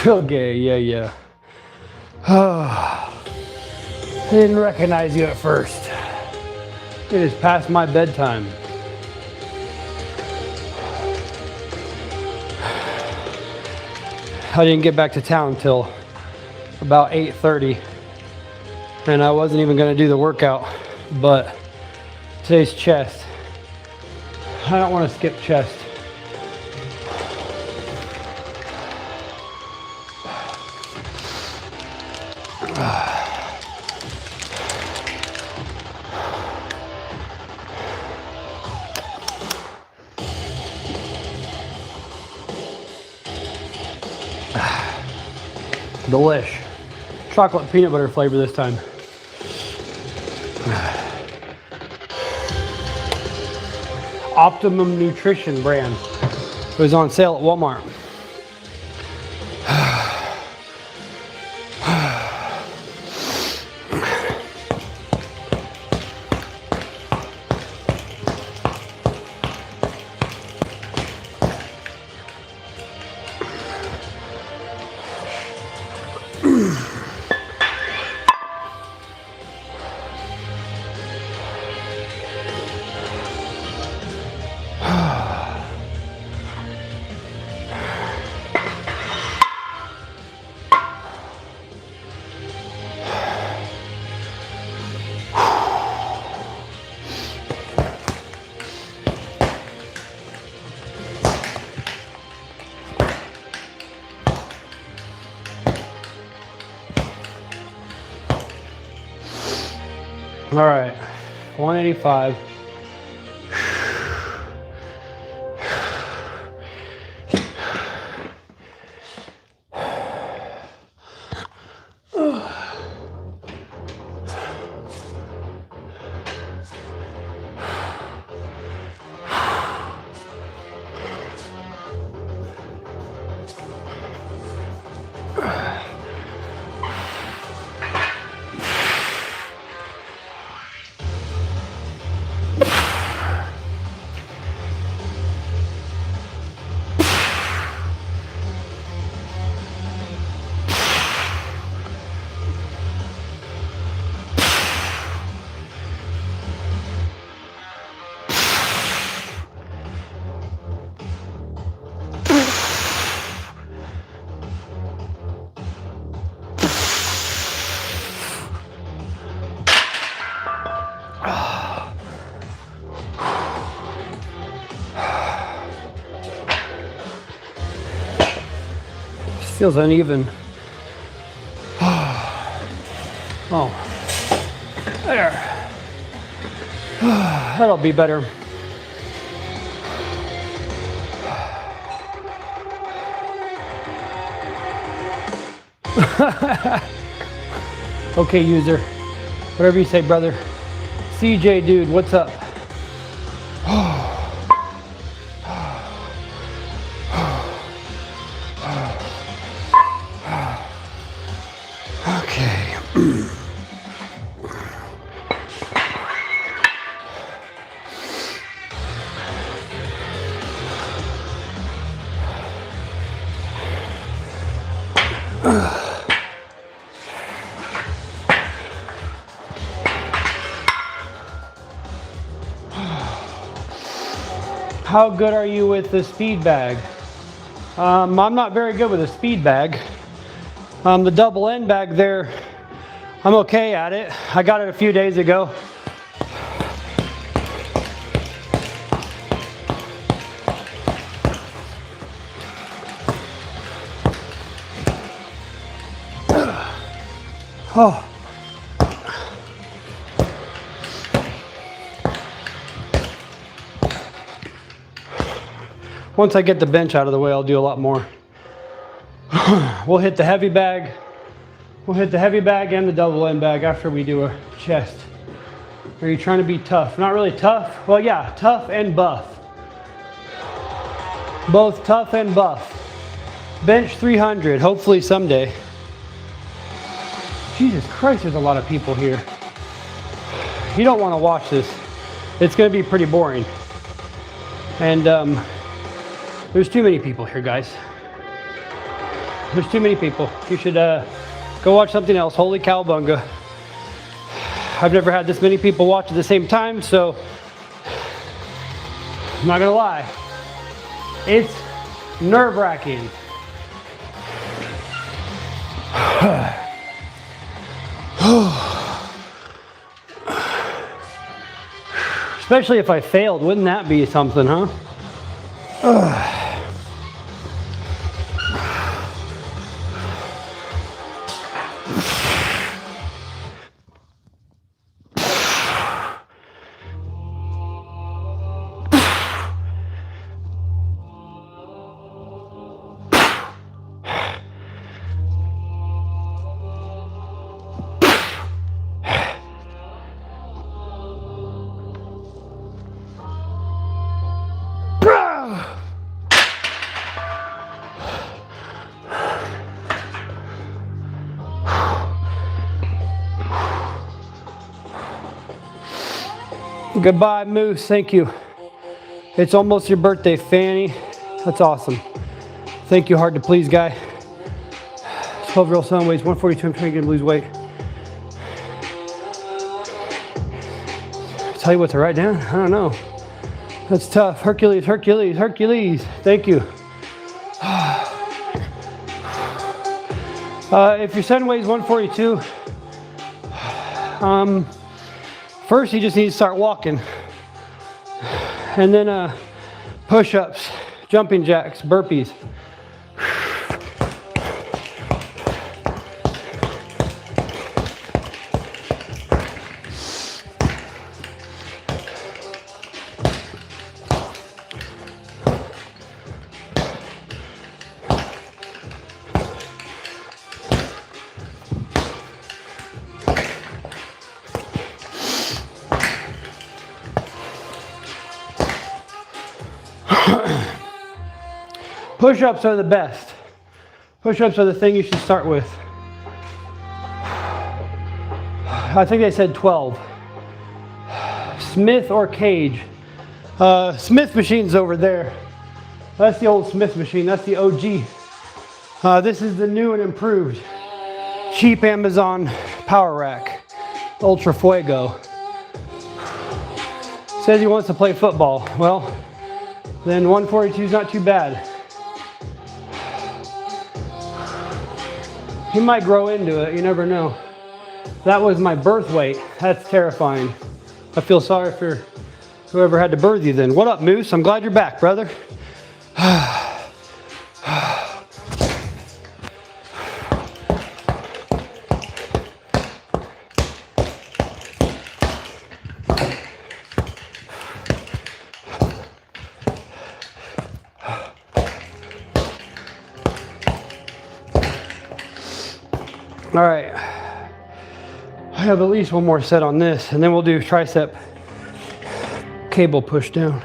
Okay, yeah. I didn't recognize you at first. It is past my bedtime. I didn't get back to town till about 8:30, and I wasn't even going to do the workout, but today's chest. I don't want to skip chest. Delish. Chocolate peanut butter flavor this time. Optimum Nutrition brand. It was on sale at Walmart. All right, 185. Feels uneven. Oh, there. That'll be better. Okay, user. Whatever you say, brother. CJ, dude, what's up? Okay. How good are you with the speed bag? I'm not very good with a speed bag. The double end bag there, I'm okay at it. I got it a few days ago. Oh. Once I get the bench out of the way, I'll do a lot more. We'll hit the heavy bag. We'll hit the heavy bag and the double end bag after we do a chest. Are you trying to be tough? Not really tough. Well, yeah, tough and buff. Both tough and buff. Bench 300, hopefully someday. Jesus Christ, there's a lot of people here. You don't want to watch this. It's going to be pretty boring. And there's too many people here, guys. There's too many people. You should go watch something else. Holy cowbunga. I've never had this many people watch at the same time, so I'm not gonna lie. It's nerve-wracking. Especially if I failed, wouldn't that be something, huh? Goodbye, Moose. Thank you. It's almost your birthday, Fanny. That's awesome. Thank you, hard to please guy. 12-year-old son weighs 142. I'm trying to get him to lose weight. Tell you what to write down? I don't know. That's tough. Hercules, Hercules, Hercules. Thank you. If your son weighs 142, first you just need to start walking. And then push-ups, jumping jacks, burpees. Push-ups are the best. Push-ups are the thing you should start with. I think they said 12. Smith or cage. Smith machine's over there. That's the old Smith machine. That's the OG. This is the new and improved cheap Amazon power rack. Ultra Fuego. Says he wants to play football. Well, then 142 is not too bad. He might grow into it, you never know. That was my birth weight. That's terrifying. I feel sorry for whoever had to birth you then. What up, Moose? I'm glad you're back, brother. All right, I have at least one more set on this, and then we'll do tricep cable push down.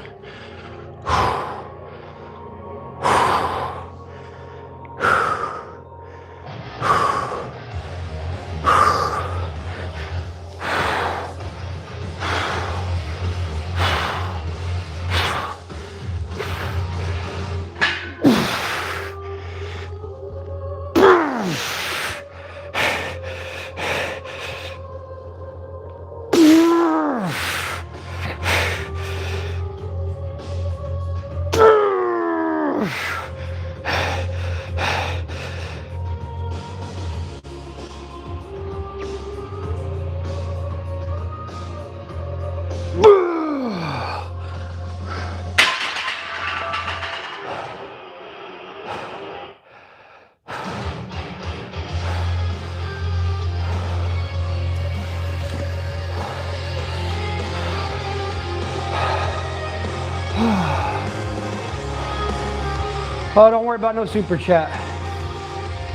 Oh, don't worry about no super chat.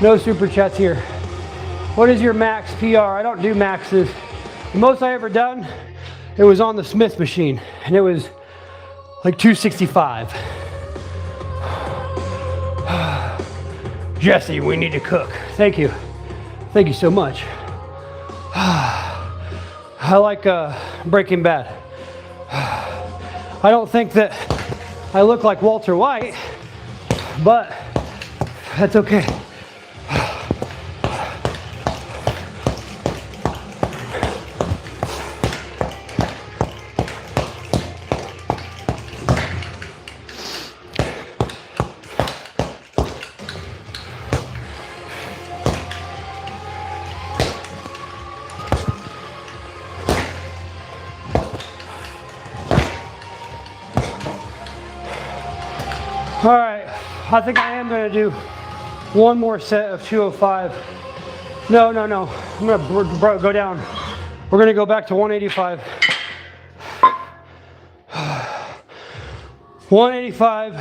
No super chats here. What is your max PR? I don't do maxes. The most I ever done, it was on the Smith machine, and it was like 265. Jesse, we need to cook. Thank you. Thank you so much. I like Breaking Bad. I don't think that I look like Walter White, but that's okay. All right, I think I am gonna do one more set of 205. No, I'm gonna go down. We're gonna go back to 185. 185.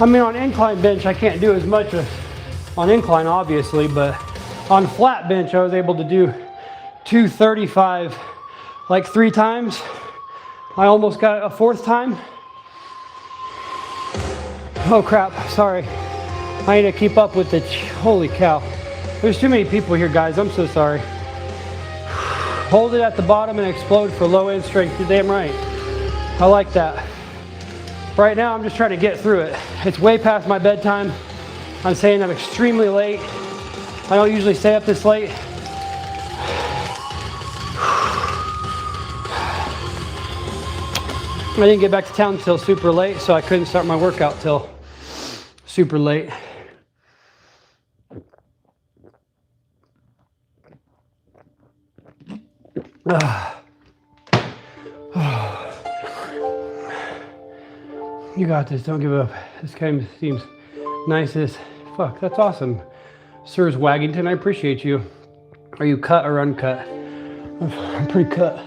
I mean, on incline bench, I can't do as much on incline, obviously, but on flat bench, I was able to do 235 like 3 times. I almost got a 4th time. Oh crap, sorry. I need to keep up with it. Holy cow. There's too many people here, guys. I'm so sorry. Hold it at the bottom and explode for low end strength. You're damn right. I like that. Right now, I'm just trying to get through it. It's way past my bedtime. I'm saying I'm extremely late. I don't usually stay up this late. I didn't get back to town till super late, so I couldn't start my workout till super late. You got this, don't give up. This kind of seems nice as fuck. That's awesome. Sirs Waggington, I appreciate you. Are you cut or uncut? I'm pretty cut.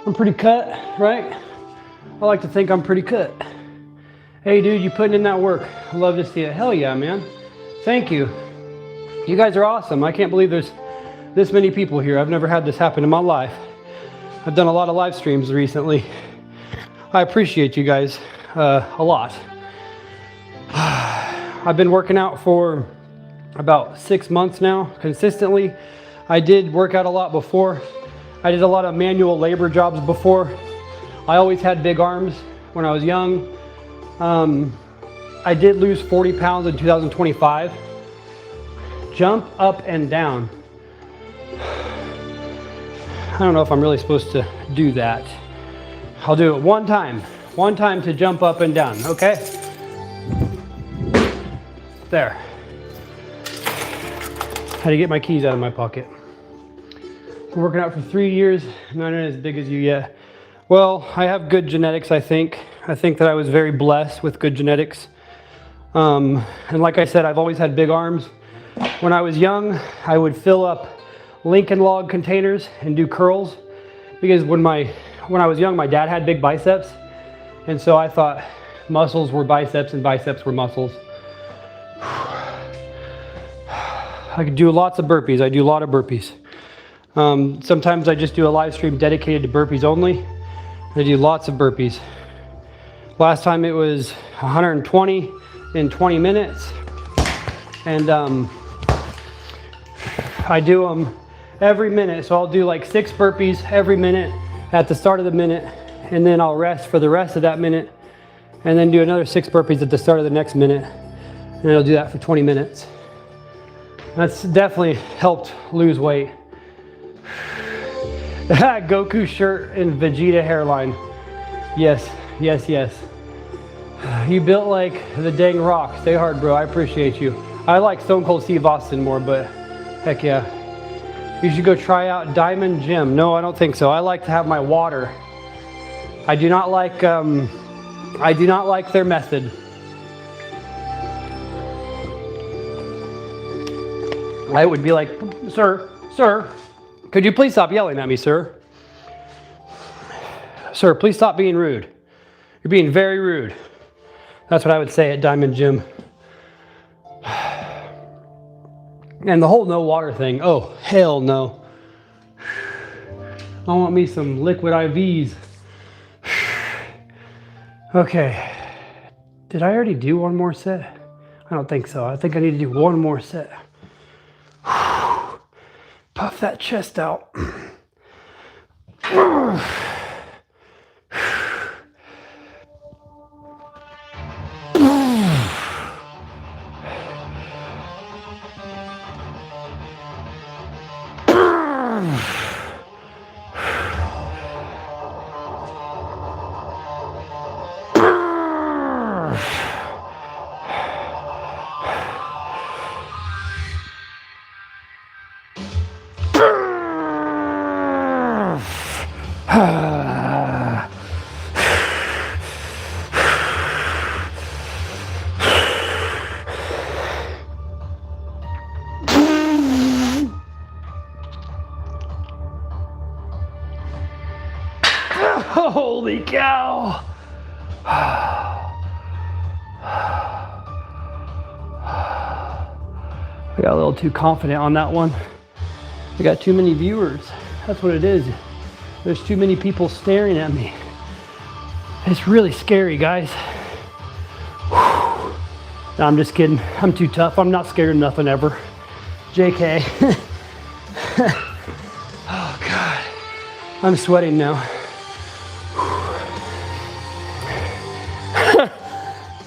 I'm pretty cut, right? I like to think I'm pretty cut. Hey dude, you putting in that work. I love to see it. Hell yeah, man. Thank you. You guys are awesome. I can't believe there's this many people here. I've never had this happen in my life. I've done a lot of live streams recently. I appreciate you guys a lot. I've been working out for about 6 months now, consistently. I did work out a lot before. I did a lot of manual labor jobs before. I always had big arms when I was young. I did lose 40 pounds in 2025. Jump up and down. I don't know if I'm really supposed to do that. I'll do it one time to jump up and down, okay? There. Had to get my keys out of my pocket. Been working out for 3 years, not as big as you yet. Well, I have good genetics, I think. I think that I was very blessed with good genetics. And like I said, I've always had big arms. When I was young, I would fill up Lincoln Log containers and do curls, because when I was young, my dad had big biceps, and so I thought muscles were biceps and biceps were muscles. I could do lots of burpees. I do a lot of burpees. Sometimes I just do a live stream dedicated to burpees only. I do lots of burpees. Last time it was 120 in 20 minutes, and I do them every minute. So I'll do like 6 burpees every minute at the start of the minute, and then I'll rest for the rest of that minute, and then do another 6 burpees at the start of the next minute, and I'll do that for 20 minutes. That's definitely helped lose weight. Goku shirt and Vegeta hairline. Yes. You built like the dang Rock. Stay hard, bro. I appreciate you. I like Stone Cold Steve Austin more, but heck yeah. You should go try out Diamond Gym. No, I don't think so. I like to have my water. I do not like their method. I would be like, sir, could you please stop yelling at me, sir? Sir, please stop being rude. You're being very rude. That's what I would say at Diamond Gym. And the whole no water thing, oh, hell no. I want me some liquid IVs. Okay. Did I already do one more set? I don't think so. I think I need to do one more set. Puff that chest out. Holy cow. I got a little too confident on that one. I got too many viewers. That's what it is. There's too many people staring at me. It's really scary, guys. No, I'm just kidding. I'm too tough. I'm not scared of nothing ever. JK. Oh, God. I'm sweating now.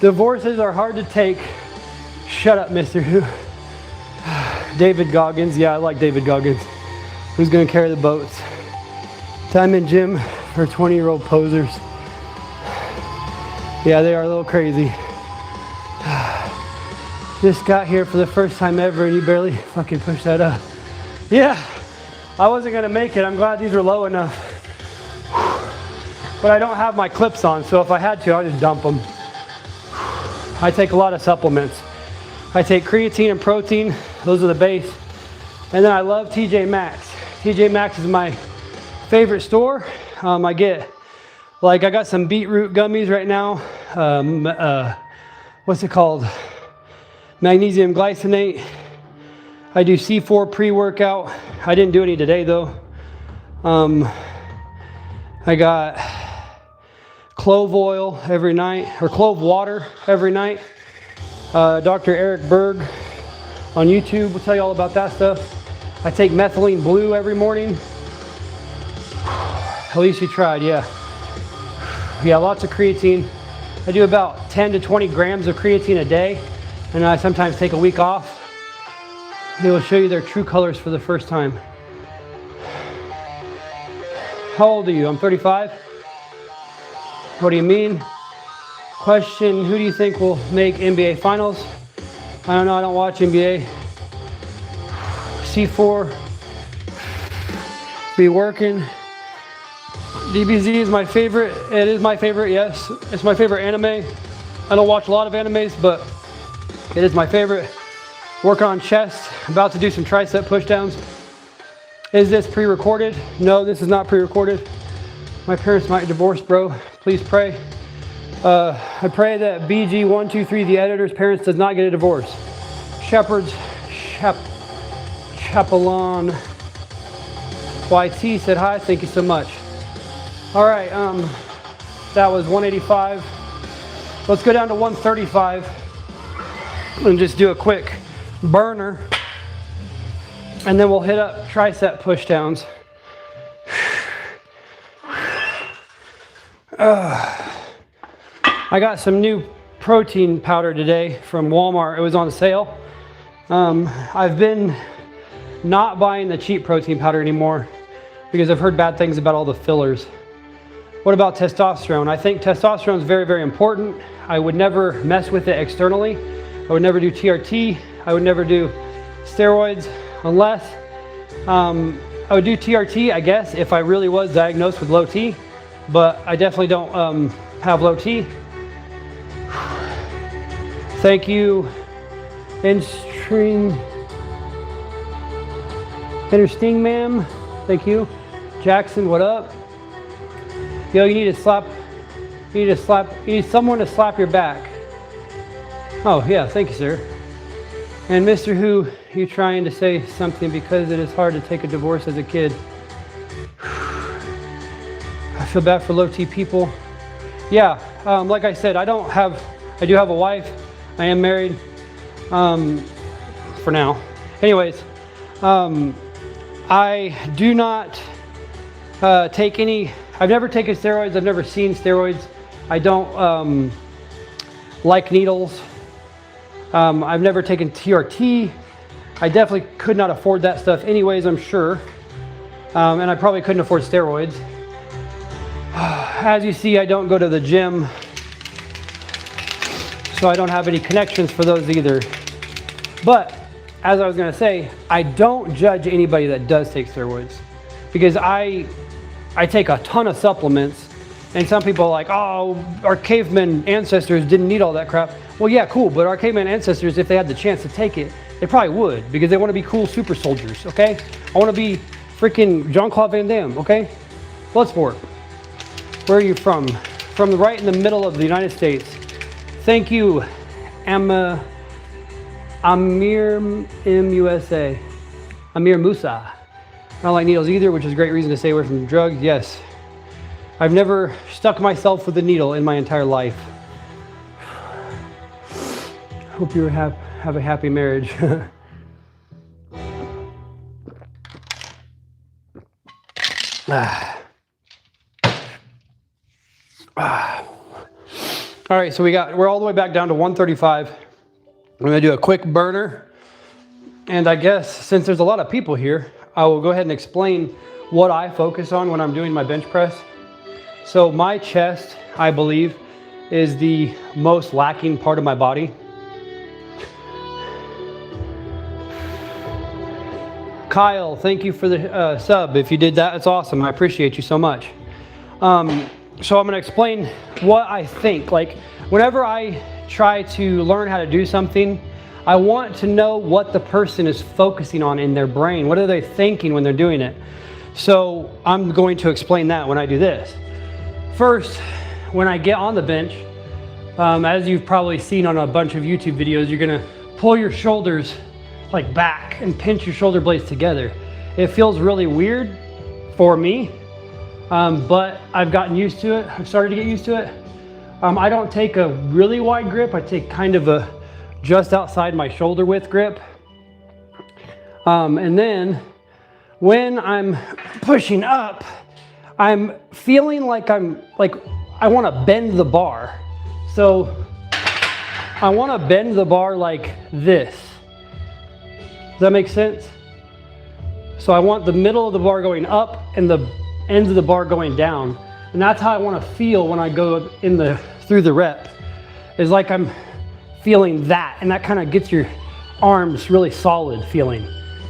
Divorces are hard to take. Shut up, Mr. Who. David Goggins. Yeah, I like David Goggins. Who's going to carry the boats? Time in gym for 20-year-old posers. Yeah, they are a little crazy. Just got here for the first time ever and you barely fucking pushed that up. Yeah, I wasn't going to make it. I'm glad these are low enough. But I don't have my clips on, so if I had to, I'd just dump them. I take a lot of supplements. I take creatine and protein. Those are the base. And then I love TJ Maxx. TJ Maxx is my favorite store. I got some beetroot gummies right now. What's it called? Magnesium glycinate. I do C4 pre-workout. I didn't do any today though. I got clove oil every night, or clove water every night. Dr. Eric Berg on YouTube will tell you all about that stuff. I take methylene blue every morning. At least you tried, yeah. Yeah, lots of creatine. I do about 10 to 20 grams of creatine a day, and I sometimes take a week off. They will show you their true colors for the first time. How old are you? I'm 35. What do you mean? Question, who do you think will make NBA finals? I don't know, I don't watch NBA. C4, be working. DBZ is my favorite. It is my favorite, yes. It's my favorite anime. I don't watch a lot of animes, but it is my favorite. Working on chest, about to do some tricep pushdowns. Is this pre-recorded? No, this is not pre-recorded. My parents might divorce, bro. Please pray. I pray that BG123, the editor's parents, does not get a divorce. Chapelon YT said hi, thank you so much. All right, that was 185. Let's go down to 135 and just do a quick burner. And then we'll hit up tricep pushdowns. I got some new protein powder today from Walmart. It was on sale. I've been not buying the cheap protein powder anymore because I've heard bad things about all the fillers. What about testosterone? I think testosterone is very, very important. I would never mess with it externally. I would never do TRT. I would never do steroids unless I would do TRT, I guess, if I really was diagnosed with low T, but I definitely don't have low T. Thank you, Interesting, ma'am. Thank you. Jackson, what up? Yo, you need someone to slap your back. Oh, yeah, thank you, sir. And Mr. Who, you trying to say something because it is hard to take a divorce as a kid. I feel bad for low T people. Yeah, like I said, I do have a wife. I am married, for now. Anyways, I do not take any, I've never taken steroids. I've never seen steroids. I don't like needles. I've never taken TRT. I definitely could not afford that stuff anyways, I'm sure. And I probably couldn't afford steroids. As you see, I don't go to the gym, so I don't have any connections for those either. But as I was gonna say, I don't judge anybody that does take steroids because I take a ton of supplements, and some people are like, oh, our caveman ancestors didn't need all that crap. Well, yeah, cool, but our caveman ancestors, if they had the chance to take it, they probably would because they want to be cool super soldiers, okay? I want to be freaking Jean-Claude Van Damme, okay? Bloodsport. Where are you from? From right in the middle of the United States. Thank you, Amir MUSA. Amir Musa. I don't like needles either, which is a great reason to stay away from drugs. Yes. I've never stuck myself with a needle in my entire life. Hope you have a happy marriage. All right, so we're all the way back down to 135. I'm gonna do a quick burner. And I guess since there's a lot of people here, I will go ahead and explain what I focus on when I'm doing my bench press. So my chest, I believe, is the most lacking part of my body. Kyle, thank you for the sub. If you did that, it's awesome. I appreciate you so much. So I'm gonna explain what I think. Like, whenever I try to learn how to do something, I want to know what the person is focusing on in their brain. What are they thinking when they're doing it? So I'm going to explain that when I do this. First, when I get on the bench, as you've probably seen on a bunch of YouTube videos, you're gonna pull your shoulders like back and pinch your shoulder blades together. It feels really weird for me, but I've gotten used to it. I've started to get used to it. I don't take a really wide grip. I take kind of a just outside my shoulder width grip. And then when I'm pushing up, I'm feeling like I want to bend the bar. So I want to bend the bar like this. Does that make sense? So I want the middle of the bar going up and the ends of the bar going down. And that's how I want to feel when I go through the rep. Is like I'm feeling that, and that kind of gets your arms really solid feeling.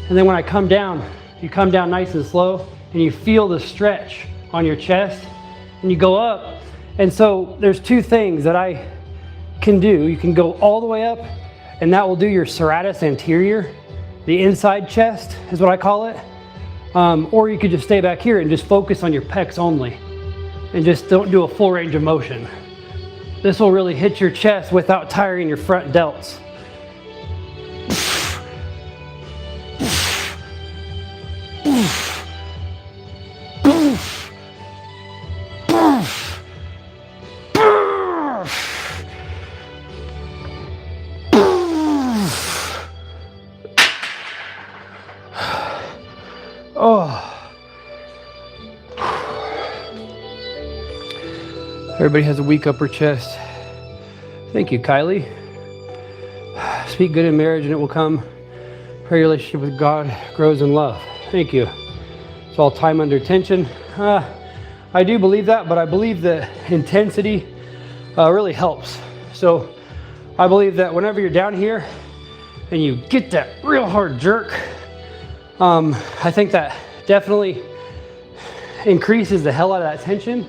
And then when I come down, you come down nice and slow, and you feel the stretch on your chest, and you go up. And so there's two things that I can do. You can go all the way up, and that will do your serratus anterior, the inside chest is what I call it. Or you could just stay back here and just focus on your pecs only, and just don't do a full range of motion. This will really hit your chest without tiring your front delts. Oh. Everybody has a weak upper chest. Thank you, Kylie. Speak good in marriage and it will come. Pray your relationship with God grows in love. Thank you. It's all time under tension. I do believe that, but I believe that intensity really helps. So I believe that whenever you're down here and you get that real hard jerk, I think that definitely increases the hell out of that tension.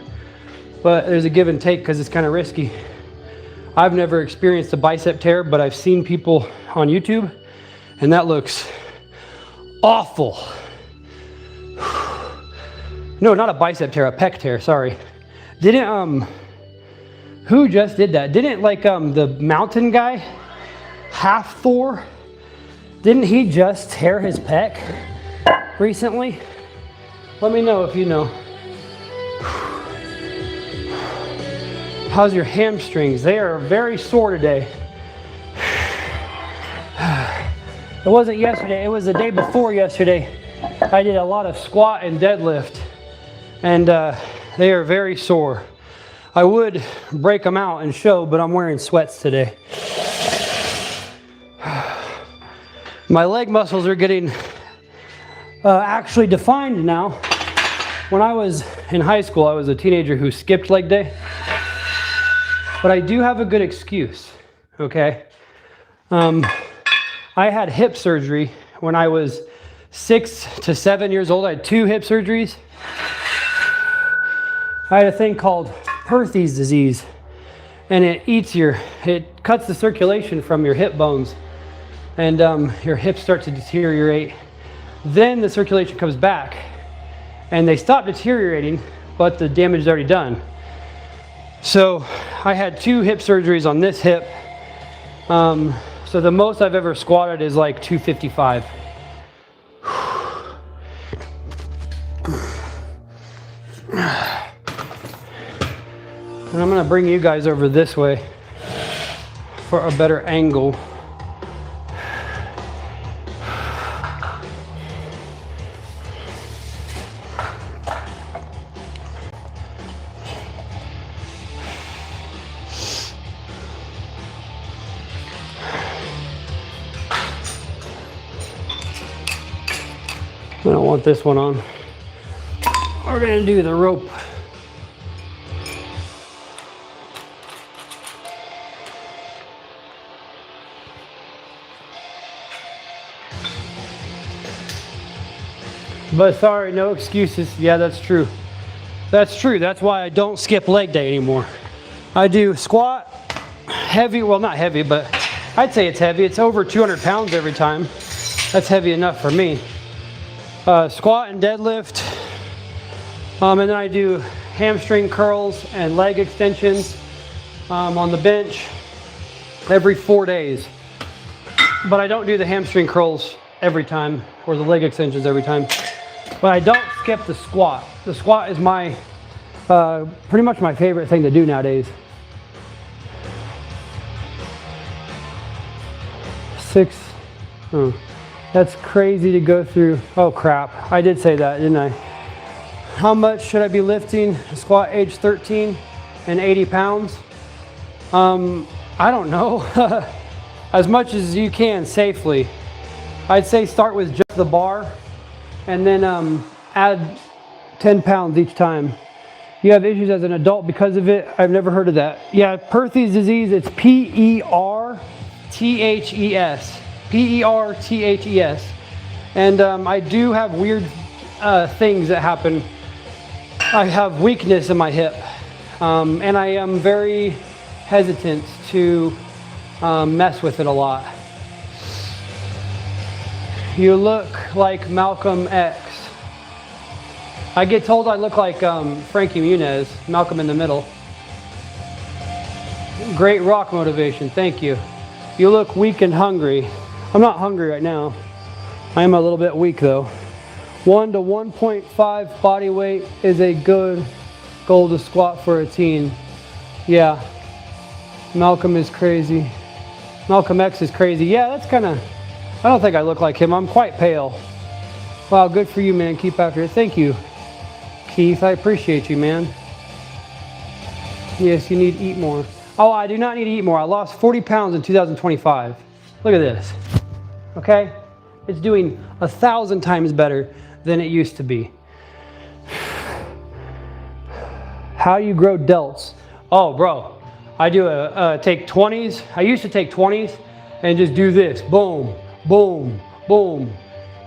But there's a give and take because it's kind of risky. I've never experienced a bicep tear, but I've seen people on YouTube, and that looks awful. No, not a bicep tear, a pec tear, sorry. Who just did that? Didn't the mountain guy, Half Thor, didn't he just tear his pec recently? Let me know if you know. How's your hamstrings? They are very sore today. It wasn't yesterday, it was the day before yesterday. I did a lot of squat and deadlift, and they are very sore. I would break them out and show, but I'm wearing sweats today. My leg muscles are getting actually defined now. When I was in high school, I was a teenager who skipped leg day. But I do have a good excuse, okay? I had hip surgery when I was 6 to 7 years old. I had 2 hip surgeries. I had a thing called Perthes disease, and it cuts the circulation from your hip bones, and your hips start to deteriorate. Then the circulation comes back, and they stop deteriorating, but the damage is already done. So I had 2 hip surgeries on this hip. So the most I've ever squatted is like 255. And I'm gonna bring you guys over this way for a better angle. I don't want this one on. We're gonna do the rope. But sorry, no excuses. Yeah, that's true. That's true. That's why I don't skip leg day anymore. I do squat, heavy, well not heavy, but I'd say it's heavy. It's over 200 pounds every time. That's heavy enough for me. Squat and deadlift. And then I do hamstring curls and leg extensions on the bench every 4 days. But I don't do the hamstring curls every time or the leg extensions every time. But I don't skip the squat. The squat is my, pretty much my favorite thing to do nowadays. 6, oh, that's crazy to go through. Oh crap, I did say that, didn't I? How much should I be lifting? Squat age 13 and 80 pounds? I don't know. As much as you can safely. I'd say start with just the bar and then add 10 pounds each time. You have issues as an adult because of it? I've never heard of that. Yeah, Perthes disease, it's P-E-R-T-H-E-S. P-E-R-T-H-E-S. And I do have weird things that happen. I have weakness in my hip. And I am very hesitant to mess with it a lot. You look like Malcolm X. I get told I look like Frankie Muniz, Malcolm in the Middle. Great rock motivation, thank you. You look weak and hungry. I'm not hungry right now. I am a little bit weak though. 1 to 1.5 body weight is a good goal to squat for a teen. Yeah, Malcolm is crazy. Malcolm X is crazy. Yeah, that's kind of, I don't think I look like him. I'm quite pale. Wow, good for you, man. Keep after it. Thank you, Keith. I appreciate you, man. Yes, you need to eat more. Oh, I do not need to eat more. I lost 40 pounds in 2025. Look at this. Okay? It's doing 1,000 times better than it used to be. How do you grow delts? Oh, bro. I do take 20s. I used to take 20s and just do this. Boom. Boom, boom,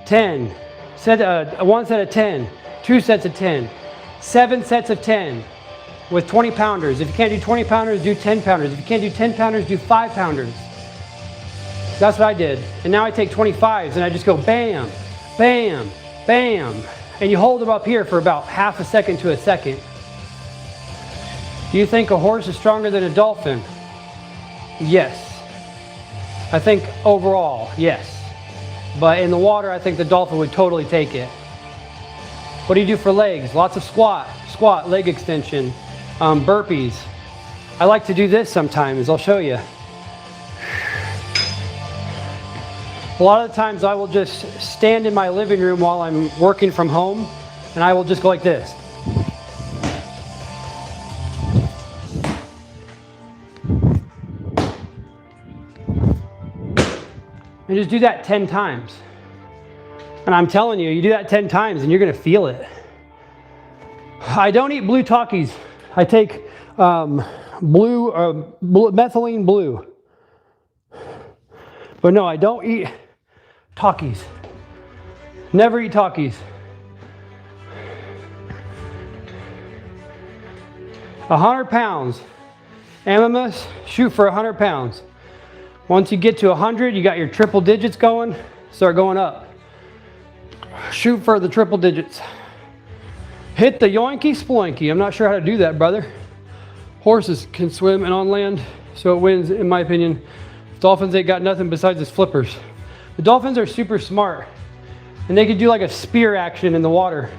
10, one set of 10, 2 sets of 10, 7 sets of 10 with 20 pounders. If you can't do 20 pounders, do 10 pounders. If you can't do 10 pounders, do 5 pounders. That's what I did. And now I take 25s and I just go bam, bam, bam. And you hold them up here for about half a second to a second. Do you think a horse is stronger than a dolphin? Yes. I think overall, yes. But in the water, I think the dolphin would totally take it. What do you do for legs? Lots of squat, leg extension, burpees. I like to do this sometimes. I'll show you. A lot of the times I will just stand in my living room while I'm working from home and I will just go like this. And just do that 10 times. And I'm telling you, you do that 10 times and you're gonna feel it. I don't eat blue Takis. I take methylene blue. But no, I don't eat Takis. Never eat Takis. 100 pounds. Amamus, shoot for 100 pounds. Once you get to 100, you got your triple digits going, start going up. Shoot for the triple digits. Hit the yoinky sploinky. I'm not sure how to do that, brother. Horses can swim and on land, so it wins, in my opinion. Dolphins ain't got nothing besides its flippers. The dolphins are super smart, and they could do like a spear action in the water.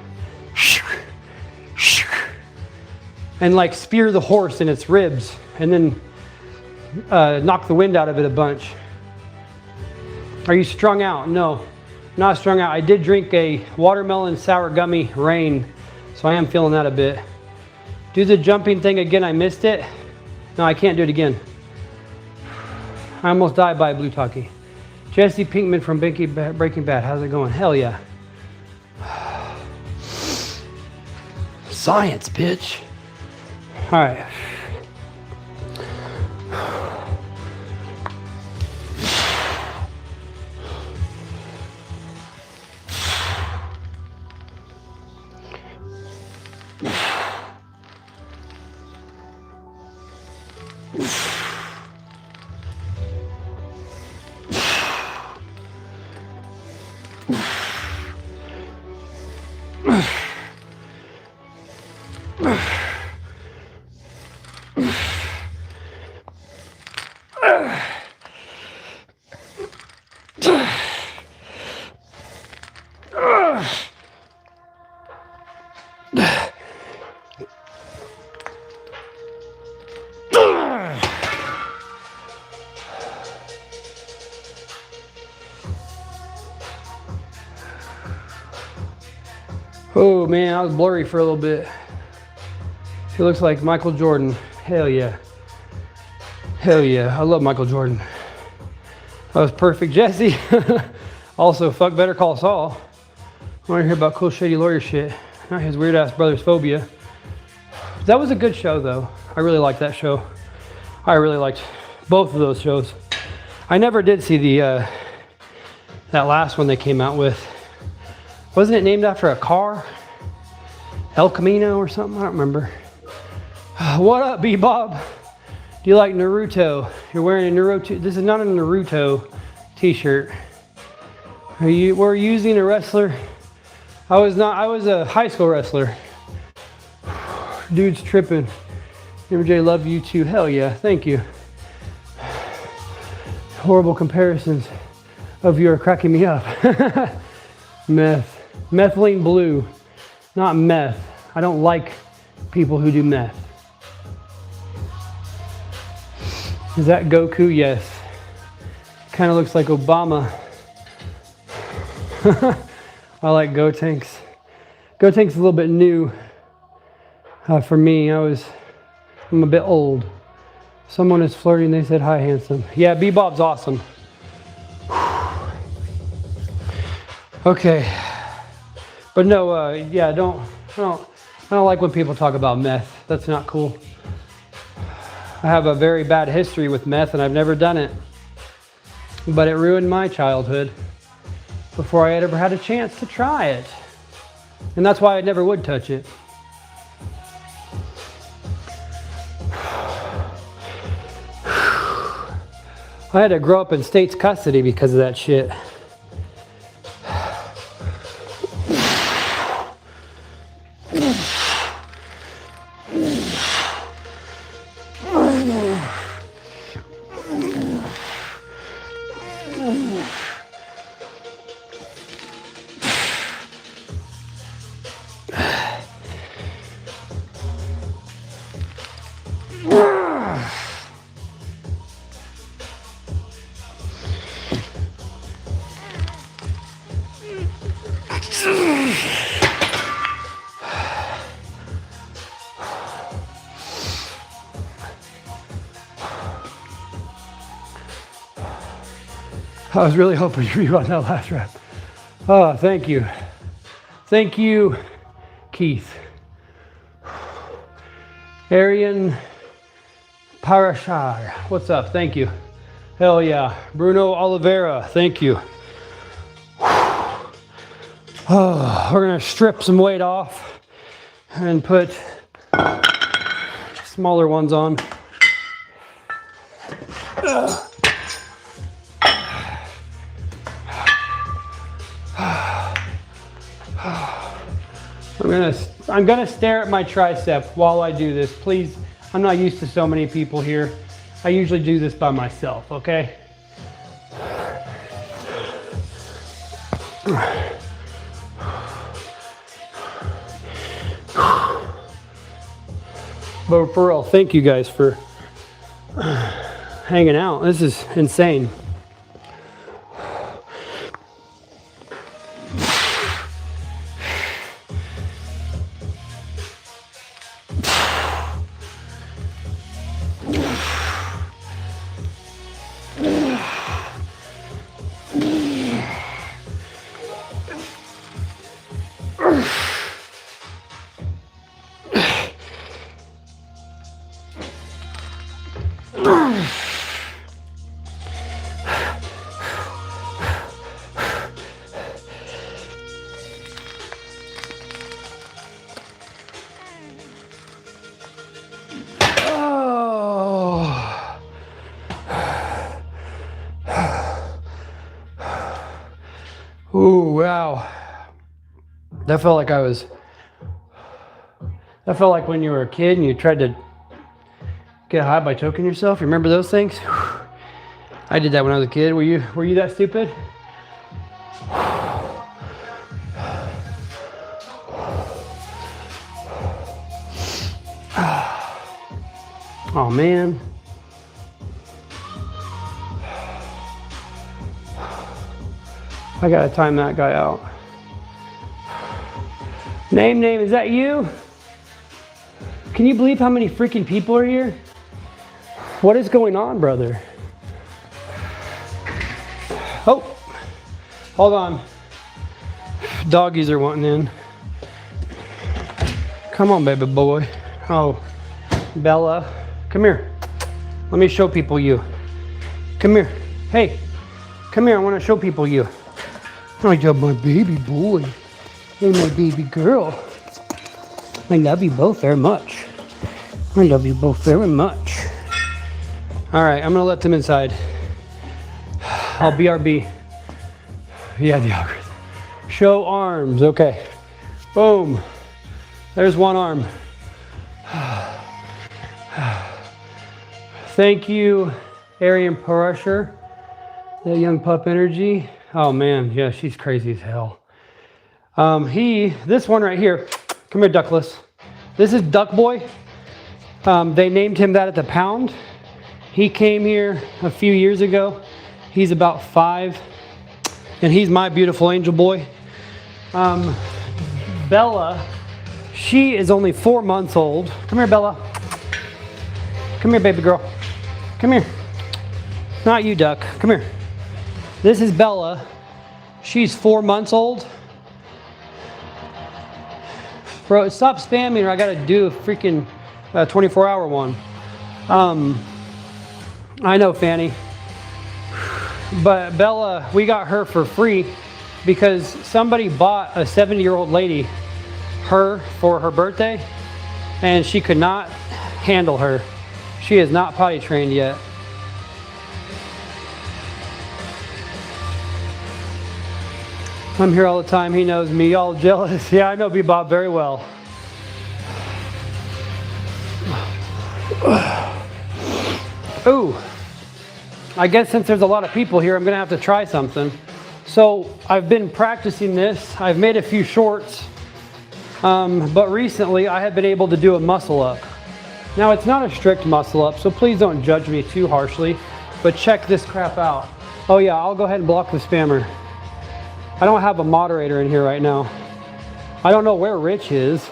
And like spear the horse in its ribs, and then knock the wind out of it a bunch. Are you strung out? No, not strung out. I did drink a watermelon sour gummy rain, so I am feeling that a bit. Do the jumping thing again, I missed it. No, I can't do it again. I almost died by a blue talkie. Jesse Pinkman from Breaking Bad, how's it going? Hell yeah. Science, bitch. All right. Oh man, I was blurry for a little bit. He looks like Michael Jordan. Hell yeah. Hell yeah, I love Michael Jordan. That was perfect, Jesse. Also, fuck Better Call Saul. I want to hear about cool shady lawyer shit. Not his weird ass brother's phobia. That was a good show though. I really liked that show. I really liked both of those shows. I never did see the that last one they came out with. Wasn't it named after a car? El Camino or something? I don't remember. What up, Bebop? Do you like Naruto? You're wearing a Naruto. This is not a Naruto t-shirt. We're using a wrestler. I was a high school wrestler. Dude's tripping. MJ, love you too. Hell yeah, thank you. Horrible comparisons of you are cracking me up. Meth. Methylene blue, not meth. I don't like people who do meth. Is that Goku? Yes. Kind of looks like Obama. I like Gotenks. Gotenks is a little bit new for me. I'm a bit old. Someone is flirting. They said, hi, handsome. Yeah, Bebop's awesome. Okay. But no, yeah, I don't like when people talk about meth. That's not cool. I have a very bad history with meth and I've never done it. But it ruined my childhood before I had ever had a chance to try it. And that's why I never would touch it. I had to grow up in state's custody because of that shit. I was really hoping you'd rerun that last rep. Oh, thank you. Thank you, Keith. Arian Parashar, what's up? Thank you. Hell yeah. Bruno Oliveira, thank you. Oh, we're gonna strip some weight off and put smaller ones on. I'm gonna stare at my tricep while I do this. Please, I'm not used to so many people here. I usually do this by myself, okay? But for real, thank you guys for hanging out. This is insane. Ooh, wow. That felt like when you were a kid and you tried to get high by choking yourself. You remember those things? I did that when I was a kid. Were you that stupid? Oh man. I gotta time that guy out. Name, is that you? Can you believe how many freaking people are here? What is going on, brother? Oh, hold on. Doggies are wanting in. Come on, baby boy. Oh, Bella, come here. Let me show people you. Come here. Hey, come here. I want to show people you. Oh, you're my baby boy. You're my baby girl. I love you both very much. I love you both very much. All right, I'm gonna let them inside. I'll BRB. Yeah, the algorithm. Show arms, okay. Boom. There's one arm. Thank you, Arian Parusher. That young pup energy. Oh man, yeah, she's crazy as hell. This one right here, come here, Duckless. This is Duck Boy. They named him that at the pound. He came here a few years ago. He's about 5, and he's my beautiful angel boy. Bella, she is only 4 months old. Come here, Bella. Come here, baby girl. Come here. Not you, Duck. Come here. This is Bella. She's 4 months old. Bro, stop spamming or I gotta do a freaking 24-hour one. I know, Fanny. But Bella, we got her for free because somebody bought a 70-year-old lady her for her birthday and she could not handle her. She is not potty trained yet. I'm here all the time. He knows me. Y'all jealous? Yeah, I know Bebop very well. Ooh. I guess since there's a lot of people here, I'm going to have to try something. So I've been practicing this. I've made a few shorts. But recently I have been able to do a muscle up. Now it's not a strict muscle up, so please don't judge me too harshly. But check this crap out. Oh yeah, I'll go ahead and block the spammer. I don't have a moderator in here right now. I don't know where Rich is.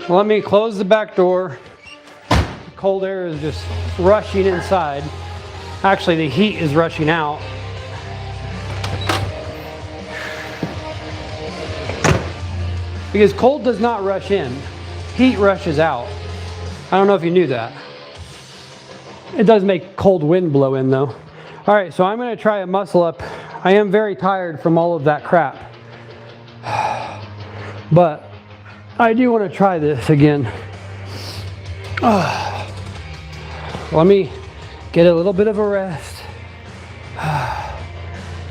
Let me close the back door. The cold air is just rushing inside. Actually, the heat is rushing out. Because cold does not rush in. Heat rushes out. I don't know if you knew that. It does make cold wind blow in though. All right, so I'm gonna try a muscle up. I am very tired from all of that crap. But I do wanna try this again. Let me get a little bit of a rest.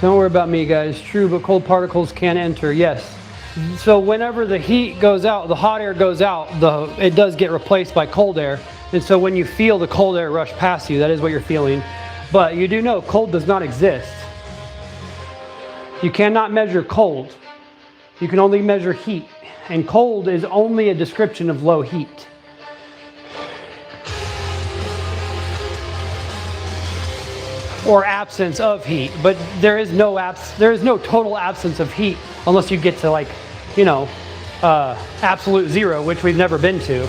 Don't worry about me, guys. True, but cold particles can enter. Yes, So whenever the heat goes out, the hot air goes out, it does get replaced by cold air. And so when you feel the cold air rush past you, that is what you're feeling. But you do know cold does not exist. You cannot measure cold. You can only measure heat. And cold is only a description of low heat. Or absence of heat. But there is no total absence of heat unless you get to, like, you know, absolute zero, which we've never been to.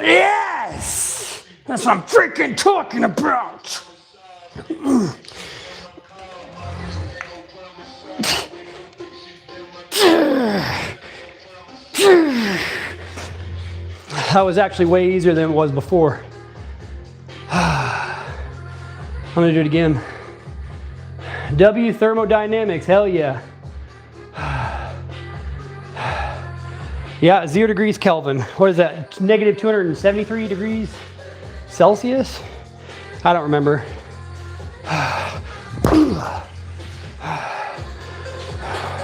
Yes! That's what I'm freaking talking about! That was actually way easier than it was before. I'm gonna do it again. W thermodynamics, hell yeah. Yeah, 0 degrees Kelvin. What is that? Negative 273 degrees Celsius? I don't remember.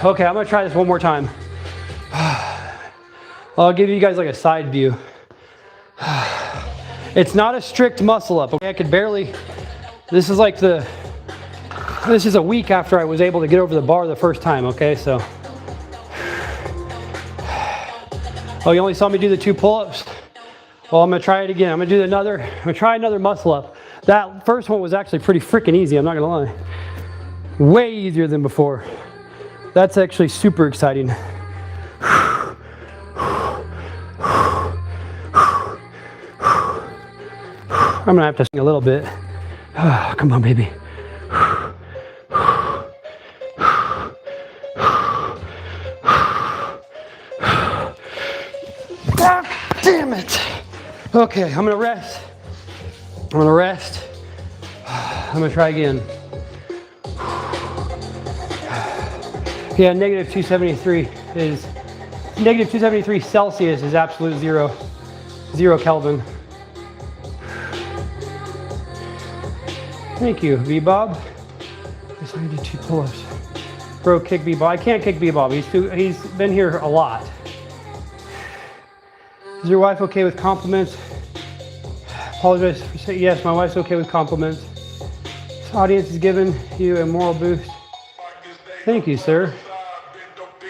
Okay, I'm gonna try this one more time. I'll give you guys like a side view. It's not a strict muscle up, okay? I could barely, this is a week after I was able to get over the bar the first time, okay? So, oh, you only saw me do the 2 pull-ups? Well, I'm gonna try it again. I'm gonna try another muscle up. That first one was actually pretty freaking easy, I'm not gonna lie. Way easier than before. That's actually super exciting. I'm gonna have to sing a little bit. Oh, come on, baby. God damn it. Okay, I'm gonna rest. I'm gonna try again. Yeah, negative 273 Celsius is absolute zero Kelvin. Thank you, V-Bob. Guess I need 2 pull-ups. Bro, kick V-Bob. I can't kick V-Bob. He's been here a lot. Is your wife okay with compliments? Apologize for saying yes, my wife's okay with compliments. This audience is giving you a moral boost. Thank you, sir.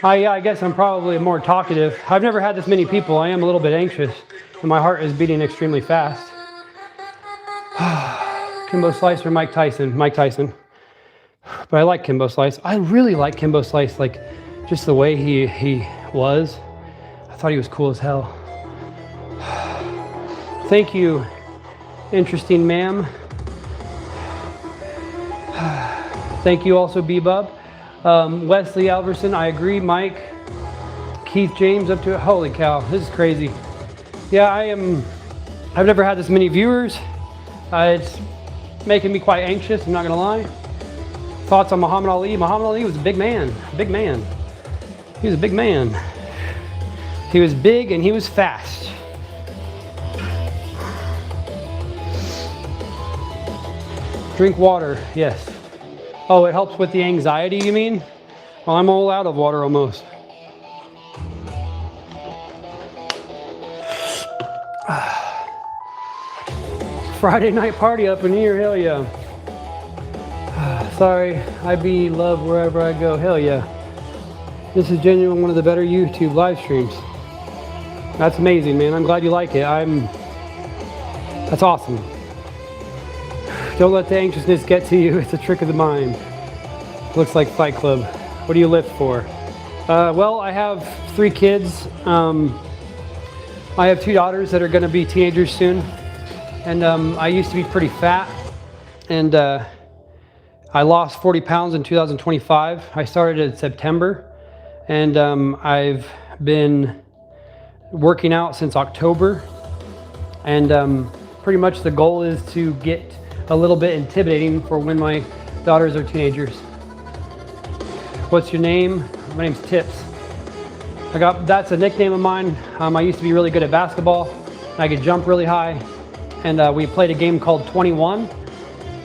I guess I'm probably more talkative. I've never had this many people. I am a little bit anxious, and my heart is beating extremely fast. Kimbo Slice or Mike Tyson? Mike Tyson. But I like Kimbo Slice. I really like Kimbo Slice, like just the way he was. I thought he was cool as hell. Thank you, interesting ma'am. Thank you also, B-Bub. Wesley Alverson, I agree. Mike. Keith James up to it. Holy cow, this is crazy. Yeah, I've never had this many viewers. It's making me quite anxious, I'm not gonna lie. Thoughts on Muhammad Ali? Muhammad Ali was a big man. He was a big man. He was big and he was fast. Drink water, yes. Oh, it helps with the anxiety, you mean? Well, I'm all out of water almost. Friday night party up in here, hell yeah. Sorry, I be loved wherever I go, hell yeah. This is genuinely one of the better YouTube live streams. That's amazing, man. I'm glad you like it. That's awesome. Don't let the anxiousness get to you. It's a trick of the mind. Looks like Fight Club. What do you lift for? Well, I have 3 kids. I have 2 daughters that are going to be teenagers soon. And I used to be pretty fat. And I lost 40 pounds in 2025. I started in September. And I've been working out since October. And pretty much the goal is to get a little bit intimidating for when my daughters are teenagers. What's your name? My name's Tips. That's a nickname of mine. I used to be really good at basketball. I could jump really high. And we played a game called 21.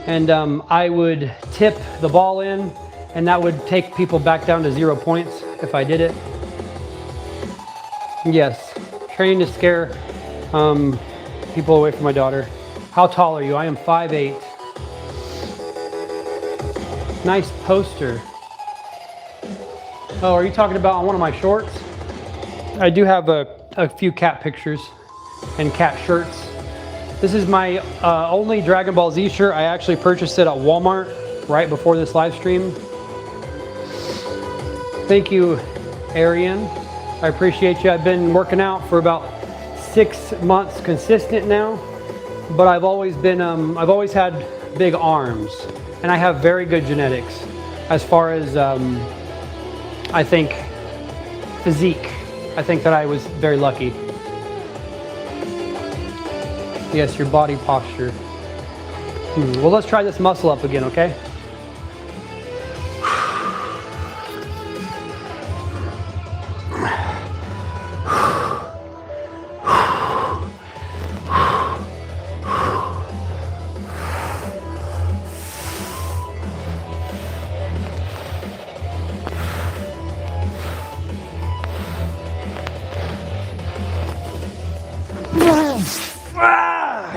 And I would tip the ball in, and that would take people back down to 0 points if I did it. Yes, training to scare people away from my daughter. How tall are you? I am 5'8". Nice poster. Oh, are you talking about on one of my shorts? I do have a few cat pictures and cat shirts. This is my only Dragon Ball Z shirt. I actually purchased it at Walmart right before this live stream. Thank you, Arian. I appreciate you. I've been working out for about 6 months consistent now, but I've always had big arms, and I have very good genetics as far as I think physique. I think that I was very lucky. Yes, your body posture. Well, let's try this muscle up again, okay?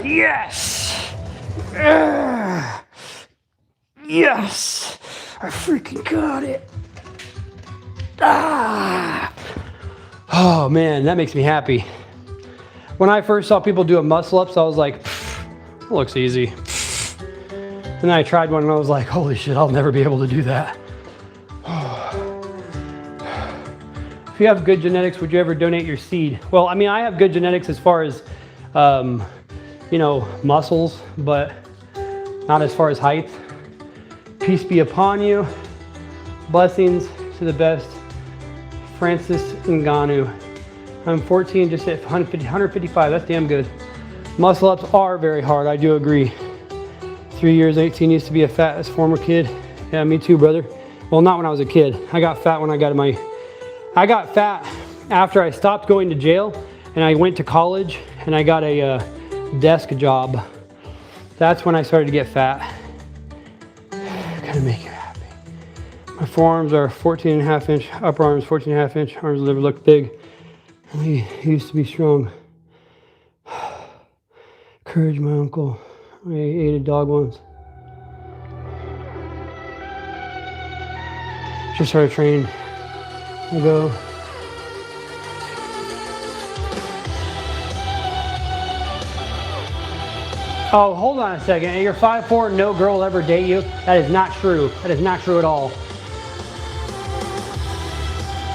Yes! Yes! I freaking got it! Oh man, that makes me happy. When I first saw people doing muscle ups, I was like, that looks easy. And then I tried one and I was like, holy shit, I'll never be able to do that. If you have good genetics, would you ever donate your seed? Well, I mean, I have good genetics as far as you know, muscles, but not as far as height. Peace be upon you. Blessings to the best. Francis Ngannou. I'm 14, just hit 155. That's damn good. Muscle ups are very hard. I do agree. 3 years, 18 used to be a fat as former kid. Yeah, me too, brother. Well, not when I was a kid. I got fat when I got fat after I stopped going to jail and I went to college and I got a desk job. That's when I started to get fat. Gotta make you happy. My forearms are 14.5 inch, upper arms 14.5 inch, arms never look big. He used to be strong. Courage, my uncle. I ate a dog once. Just started training. I'll go. Oh, hold on a second. You're 5'4", no girl will ever date you? That is not true. That is not true at all.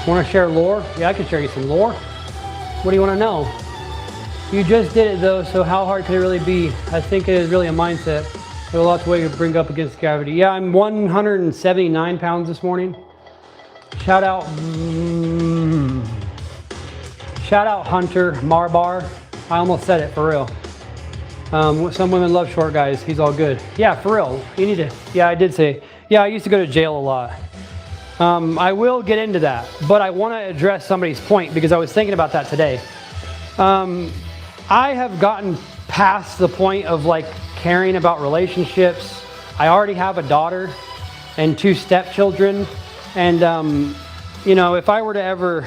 Want to share lore? Yeah, I can share you some lore. What do you want to know? You just did it though, so how hard could it really be? I think it is really a mindset. There's a lot to way to bring up against gravity. Yeah, I'm 179 pounds this morning. Shout out Hunter Marbar. I almost said it, for real. Some women love short guys. He's all good. Yeah, for real. You need to. Yeah, I did say. Yeah, I used to go to jail a lot. I will get into that, but I want to address somebody's point because I was thinking about that today. I have gotten past the point of like caring about relationships. I already have a daughter and 2 stepchildren, and you know, if I were to ever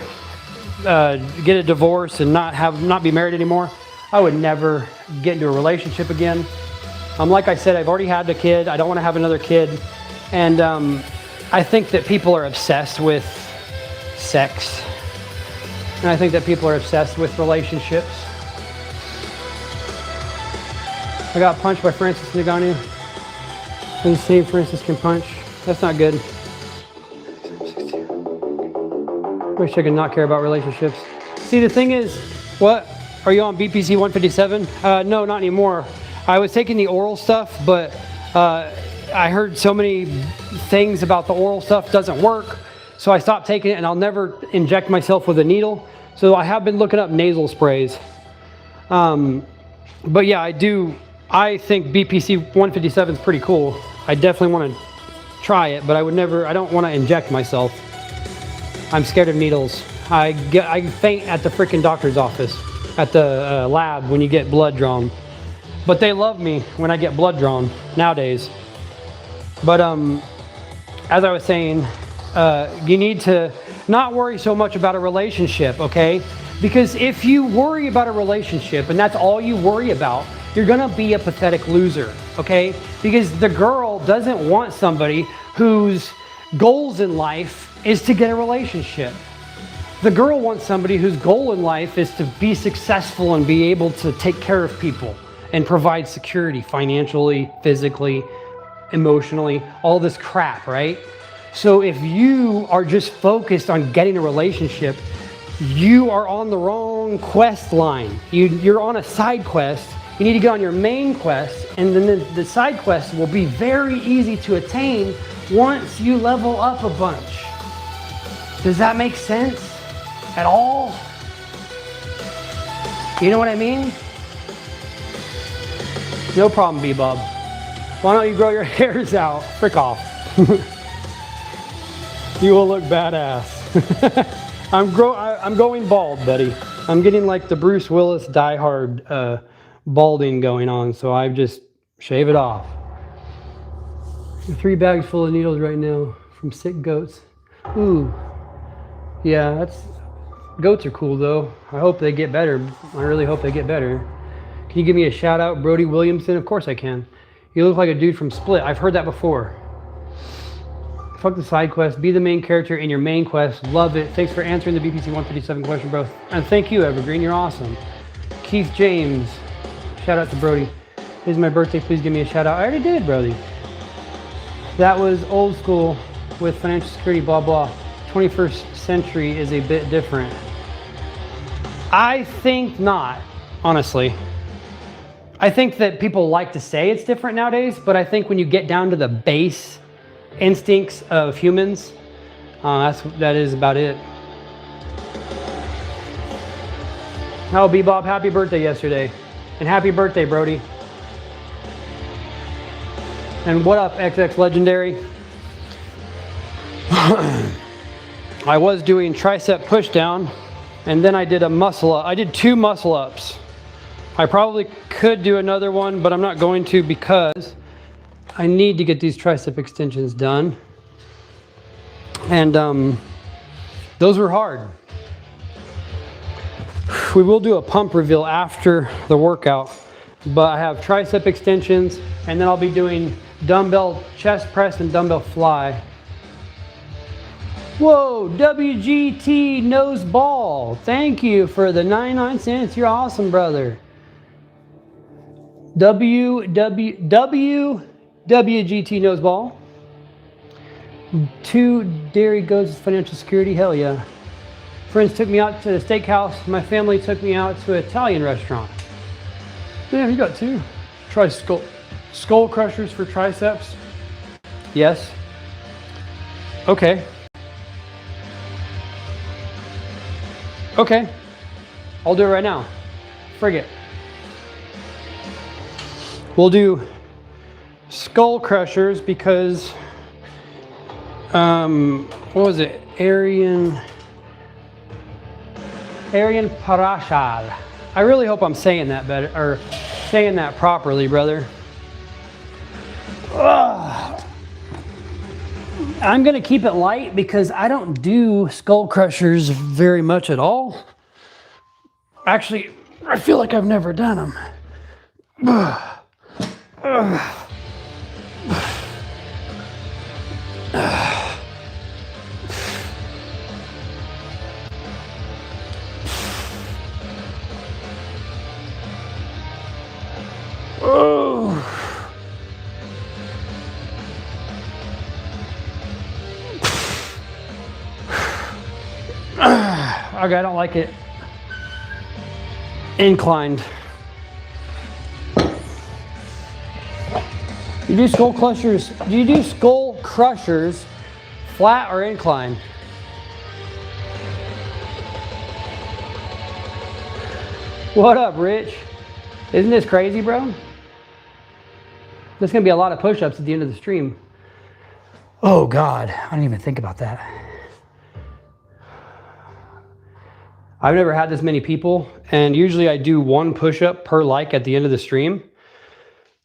get a divorce and not be married anymore, I would never get into a relationship again. Like I said, I've already had a kid. I don't want to have another kid. And I think that people are obsessed with sex. And I think that people are obsessed with relationships. I got punched by Francis Ngannou. And the same Francis can punch. That's not good. Wish I could not care about relationships. See, the thing is, what? Are you on BPC 157? No, not anymore. I was taking the oral stuff, but I heard so many things about the oral stuff doesn't work. So I stopped taking it, and I'll never inject myself with a needle. So I have been looking up nasal sprays. But yeah, I think BPC 157 is pretty cool. I definitely want to try it, but I don't want to inject myself. I'm scared of needles. I faint at the freaking doctor's office, at the lab when you get blood drawn. But they love me when I get blood drawn nowadays. But as I was saying, you need to not worry so much about a relationship, okay? Because if you worry about a relationship and that's all you worry about, you're gonna be a pathetic loser, okay? Because the girl doesn't want somebody whose goals in life is to get a relationship. The girl wants somebody whose goal in life is to be successful and be able to take care of people and provide security financially, physically, emotionally, all this crap, right? So if you are just focused on getting a relationship, you are on the wrong quest line. You're on a side quest. You need to get on your main quest, and then the side quest will be very easy to attain once you level up a bunch. Does that make sense at all? You know what I mean? No problem, B-Bob. Why don't you grow your hairs out? Frick off. You will look badass. I'm going bald, buddy. I'm getting like the Bruce Willis Die Hard balding going on, so I just shave it off. 3 bags full of needles right now from sick goats. Ooh, yeah, goats are cool though. I hope they get better. I really hope they get better. Can you give me a shout out, Brody Williamson? Of course I can. You look like a dude from Split. I've heard that before. Fuck the side quest. Be the main character in your main quest. Love it. Thanks for answering the BPC 157 question, bro. And thank you, Evergreen. You're awesome. Keith James. Shout out to Brody. This is my birthday. Please give me a shout out. I already did, Brody. That was old school with financial security, blah, blah. 21st century is a bit different. I think not, honestly. I think that people like to say it's different nowadays, but I think when you get down to the base instincts of humans, that is about it. Oh, Bebop, happy birthday yesterday. And happy birthday, Brody. And what up, XX Legendary? I was doing tricep push down, and then I did a muscle up. I did 2 muscle ups. I probably could do another one, but I'm not going to because I need to get these tricep extensions done. And those were hard. We will do a pump reveal after the workout, but I have tricep extensions, and then I'll be doing dumbbell chest press and dumbbell fly. Whoa, WGT Nose Ball. Thank you for the 99 cents. You're awesome, brother. WGT Nose Ball. 2 dairy goats financial security. Hell yeah. Friends took me out to the steakhouse. My family took me out to an Italian restaurant. Damn, you got 2. Try skull crushers for triceps. Yes. Okay. Okay. I'll do it right now. Frig it. We'll do skull crushers because, what was it? Aryan Parashad. I really hope I'm saying that better, or saying that properly, brother. Ugh. I'm gonna keep it light because I don't do skull crushers very much at all. Actually, I feel like I've never done them. Ugh. Ugh. Okay, I don't like it inclined. You do skull crushers. Do you do skull crushers flat or incline? What up, Rich? Isn't this crazy, bro? There's gonna be a lot of push-ups at the end of the stream. Oh God, I didn't even think about that. I've never had this many people, and usually I do 1 push-up per like at the end of the stream.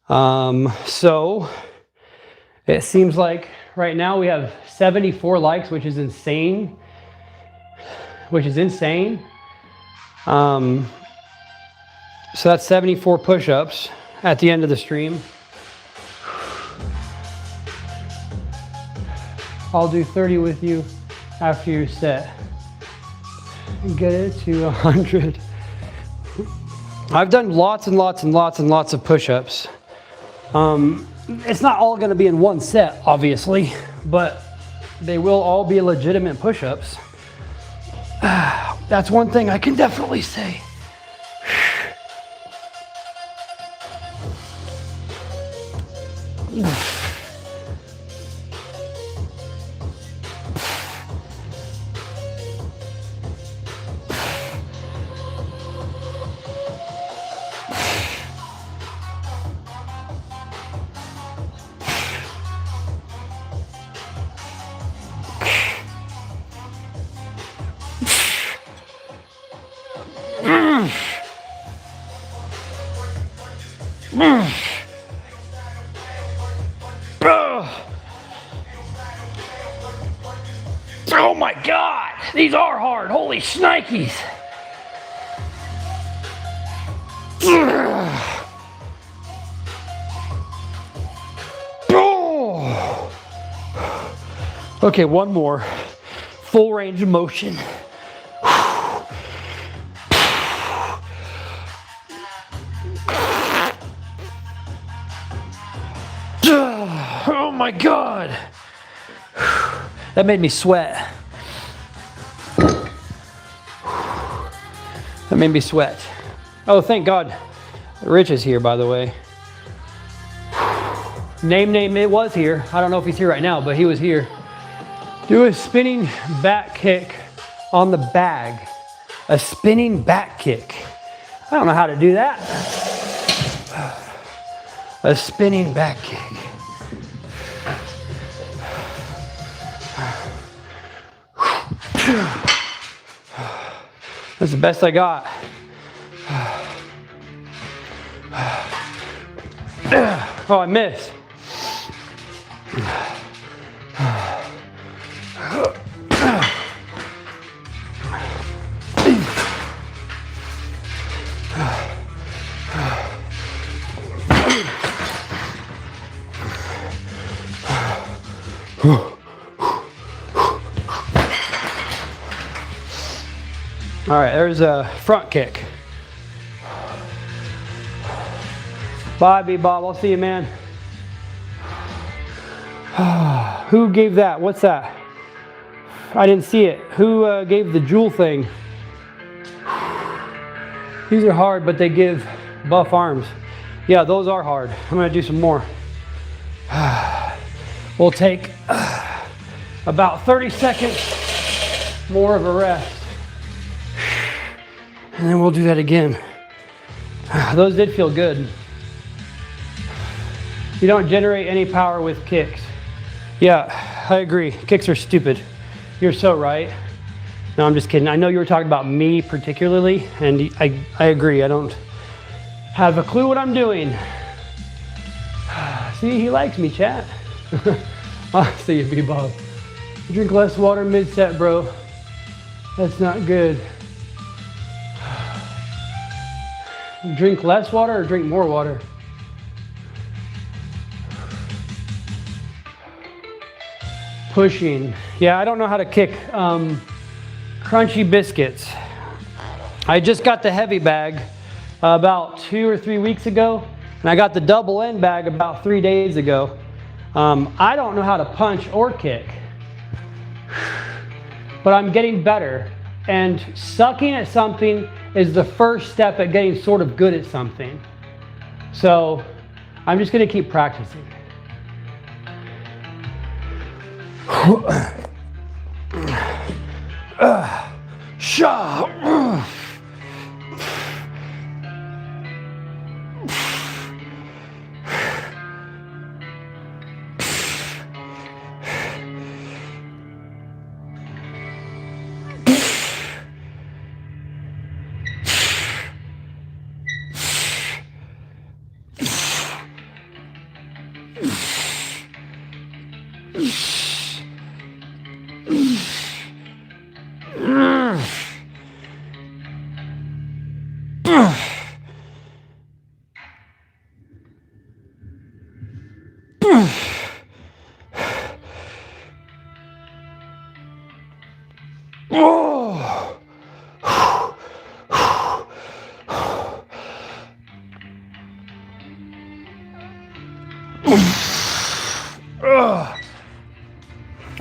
So it seems like right now we have 74 likes, which is insane. So that's 74 push-ups at the end of the stream. I'll do 30 with you after your set. Get it to 100. I've done lots and lots and lots and lots of push-ups. It's not all gonna be in one set, obviously, but they will all be legitimate push-ups. That's one thing I can definitely say. Oh my God, these are hard. Holy shnikes. Okay, one more. Full range of motion. Oh my God. That made me sweat. That made me sweat. Oh, thank God. Rich is here, by the way. Name, it was here. I don't know if he's here right now, but he was here. Do a spinning back kick on the bag. A spinning back kick. I don't know how to do that. A spinning back kick. That's the best I got. Oh, I missed. All right, there's a front kick. Bye, B-Bob. I'll see you, man. Who gave that? What's that? I didn't see it. Who gave the jewel thing? These are hard, but they give buff arms. Yeah, those are hard. I'm gonna do some more. We'll take about 30 seconds more of a rest. And then we'll do that again. Those did feel good. You don't generate any power with kicks. Yeah, I agree. Kicks are stupid. You're so right. No, I'm just kidding. I know you were talking about me particularly, and I agree. I don't have a clue what I'm doing. See, he likes me, chat. I'll see you, B-Bob. Drink less water mid-set, bro. That's not good. Drink less water or drink more water? Pushing. Yeah, I don't know how to kick crunchy biscuits. I just got the heavy bag about 2 or 3 weeks ago, and I got the double end bag about 3 days ago. I don't know how to punch or kick, but I'm getting better. And sucking at something is the first step at getting sort of good at something. So I'm just gonna keep practicing.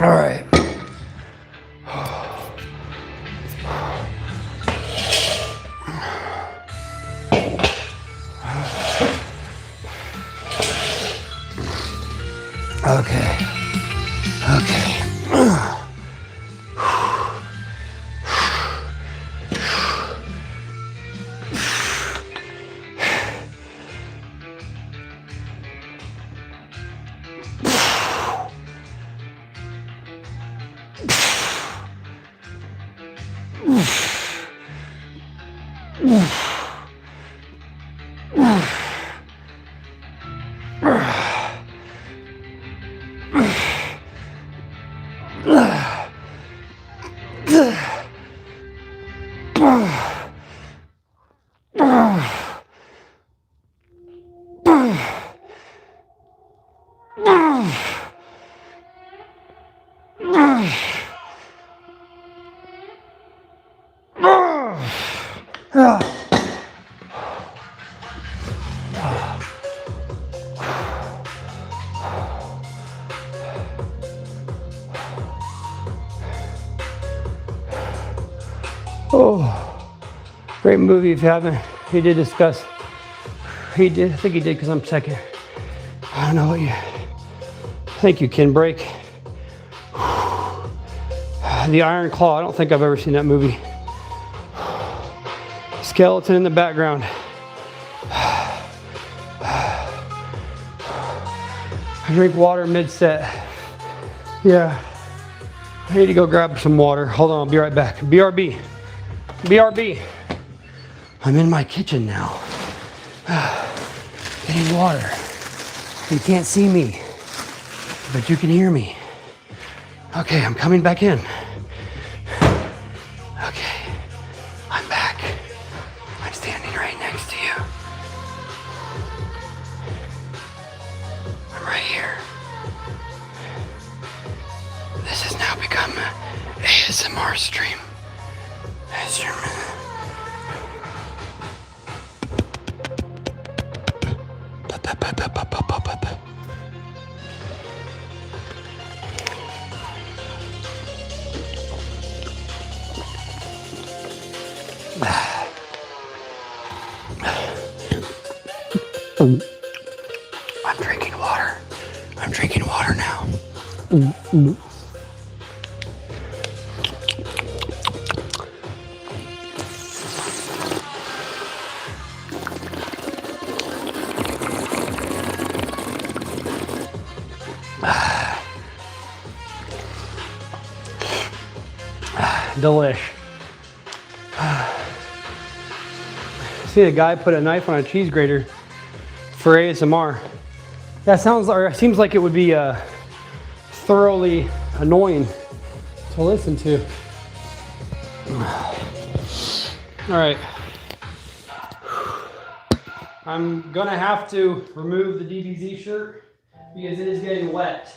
All right. Okay. Oh, great movie if you haven't. He did discuss. He did. I think he did because I'm second. I don't know what you. Thank you, Ken Break. The Iron Claw. I don't think I've ever seen that movie. Skeleton in the background. I drink water mid-set. Yeah. I need to go grab some water. Hold on, I'll be right back. BRB. BRB. I'm in my kitchen now. Getting water. You can't see me, but you can hear me. Okay, I'm coming back in. Okay, I'm back. I'm standing right next to you. I'm right here. This has now become an ASMR stream. As your I'm drinking water. I'm drinking water now. Delish. See a guy put a knife on a cheese grater for ASMR. That seems like it would be thoroughly annoying to listen to. All right. I'm gonna have to remove the DBZ shirt because it is getting wet.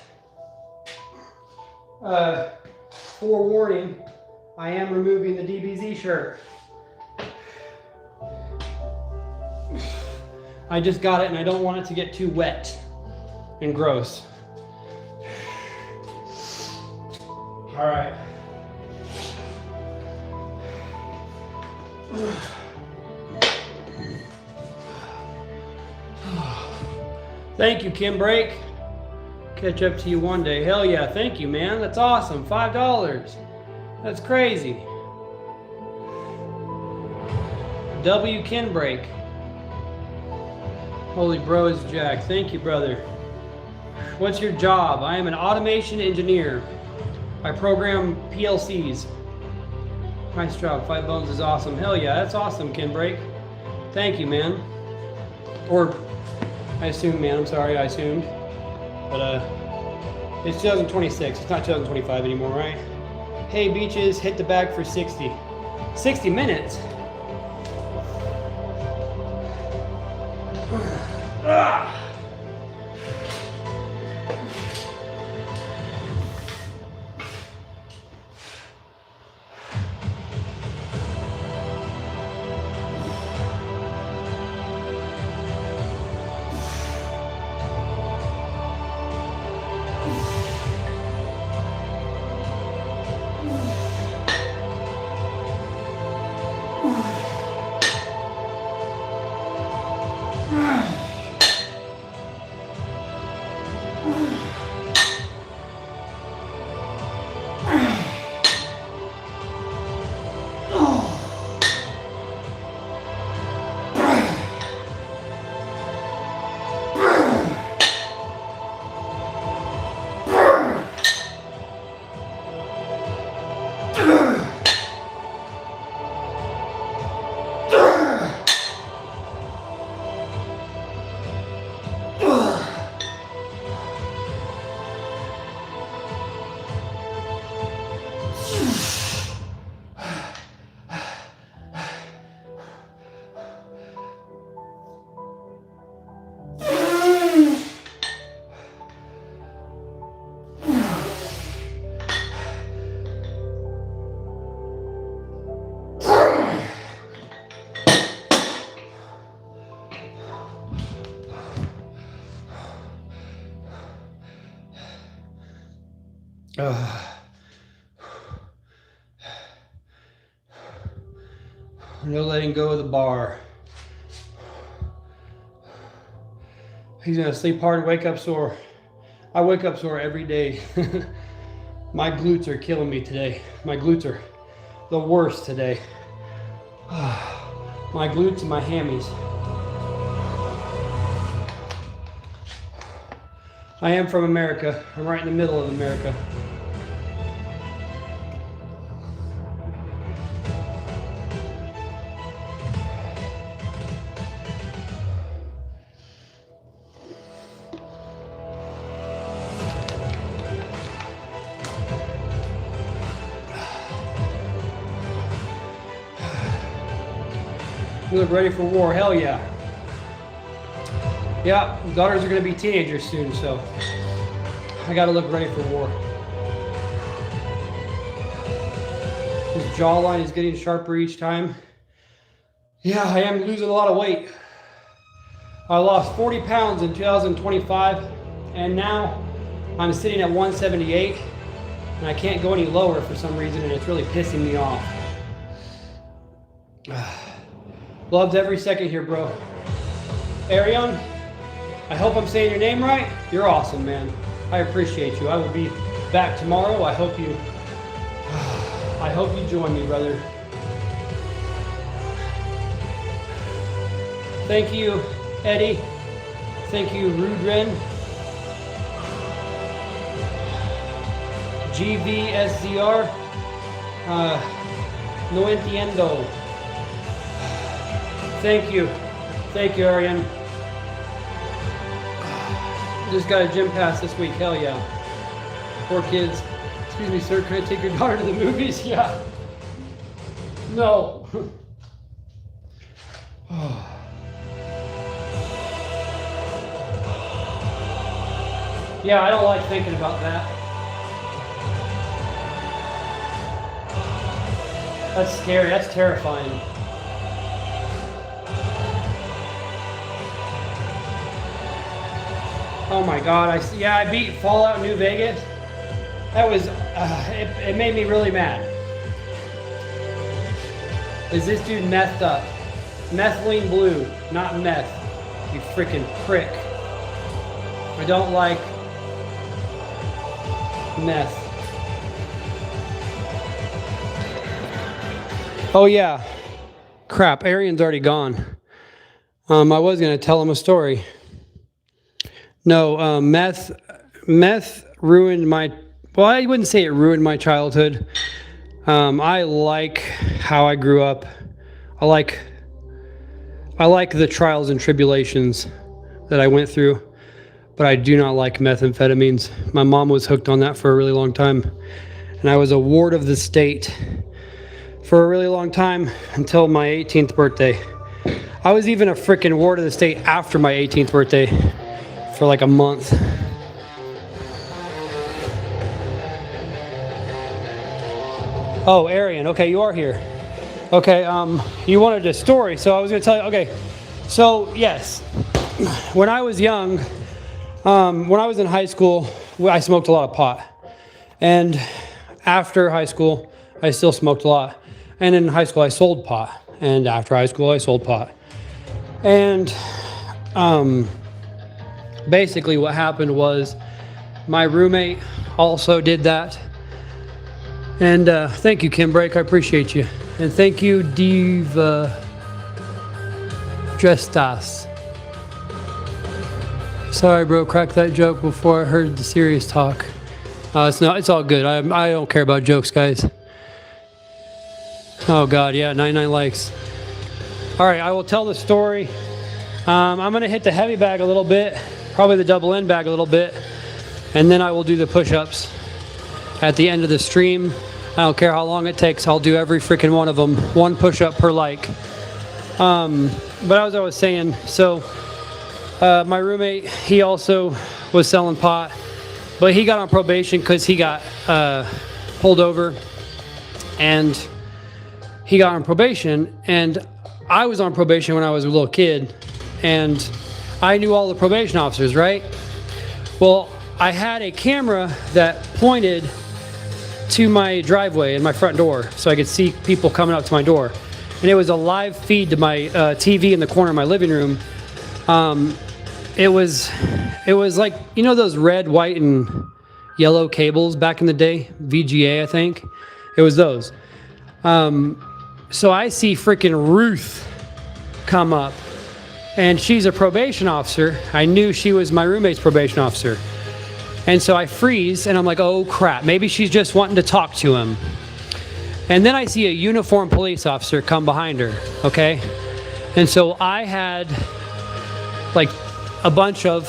Forewarning, I am removing the DBZ shirt. I just got it and I don't want it to get too wet and gross. All right. Thank you, Kim Break. Catch up to you one day. Hell yeah, thank you, man. That's awesome. $5. That's crazy. W. Ken Break. Holy bros, Jack. Thank you, brother. What's your job? I am an automation engineer. I program PLCs. Nice job. 5 bones is awesome. Hell yeah, that's awesome, Ken Break. Thank you, man. Or, I assume, man. I'm sorry, I assumed. but it's 2026. It's not 2025 anymore, right? Hey, Beaches, hit the bag for 60. 60 minutes? Ah. No letting go of the bar. He's gonna sleep hard and wake up sore. I wake up sore every day. My glutes are killing me today. My glutes are the worst today. My glutes and my hammies. I am from America. I'm right in the middle of America. You look ready for war, hell yeah. Yeah, daughters are gonna be teenagers soon, so I gotta look ready for war. His jawline is getting sharper each time. Yeah, I am losing a lot of weight. I lost 40 pounds in 2025, and now I'm sitting at 178, and I can't go any lower for some reason, and it's really pissing me off. Loved every second here, bro. Arion, I hope I'm saying your name right. You're awesome, man. I appreciate you. I will be back tomorrow. I hope you join me, brother. Thank you, Eddie. Thank you, Rudren. GVSZR. No entiendo. Thank you. Thank you, Ariane. Just got a gym pass this week. Hell yeah. Poor kids. Excuse me, sir. Can I take your daughter to the movies? Yeah. No. Yeah, I don't like thinking about that. That's scary. That's terrifying. Oh my God, I beat Fallout New Vegas. That was, it made me really mad. Is this dude methed up? Methylene blue, not meth. You freaking prick. I don't like meth. Oh yeah, crap, Arian's already gone. I was gonna tell him a story. No, meth ruined my, well, I wouldn't say it ruined my childhood. I like how I grew up. I like the trials and tribulations that I went through. but I do not like methamphetamines. My mom was hooked on that for a really long time, and I was a ward of the state for a really long time until my 18th birthday. I was even a freaking ward of the state after my 18th birthday for like a month. Oh, Arian, okay, you are here. Okay, you wanted a story, so I was gonna tell you, okay. So, yes, when I was young, when I was in high school, I smoked a lot of pot. And after high school, I still smoked a lot. And in high school, I sold pot. And after high school, I sold pot. And basically what happened was my roommate also did that. And thank you, Kim Brake, I appreciate you. And thank you, Diva Drestas. Sorry, bro, cracked that joke before I heard the serious talk. It's all good. I don't care about jokes, guys. Oh God, yeah, 99 likes. All right, I will tell the story. I'm gonna hit the heavy bag a little bit, probably the double end bag a little bit, and then I will do the push-ups at the end of the stream. I don't care how long it takes. I'll do every freaking one of them. One push-up per like. But as I was saying, so my roommate, he also was selling pot, but he got on probation because he got pulled over, and he got on probation, and I was on probation when I was a little kid, and I knew all the probation officers, right? Well, I had a camera that pointed to my driveway and my front door, so I could see people coming up to my door. And it was a live feed to my TV in the corner of my living room. It was like, you know those red, white, and yellow cables back in the day? VGA, I think. It was those. So I see freaking Ruth come up, and she's a probation officer. I knew she was my roommate's probation officer. And so I freeze, and I'm like, oh crap, maybe she's just wanting to talk to him. And then I see a uniformed police officer come behind her, okay? And so I had like a bunch of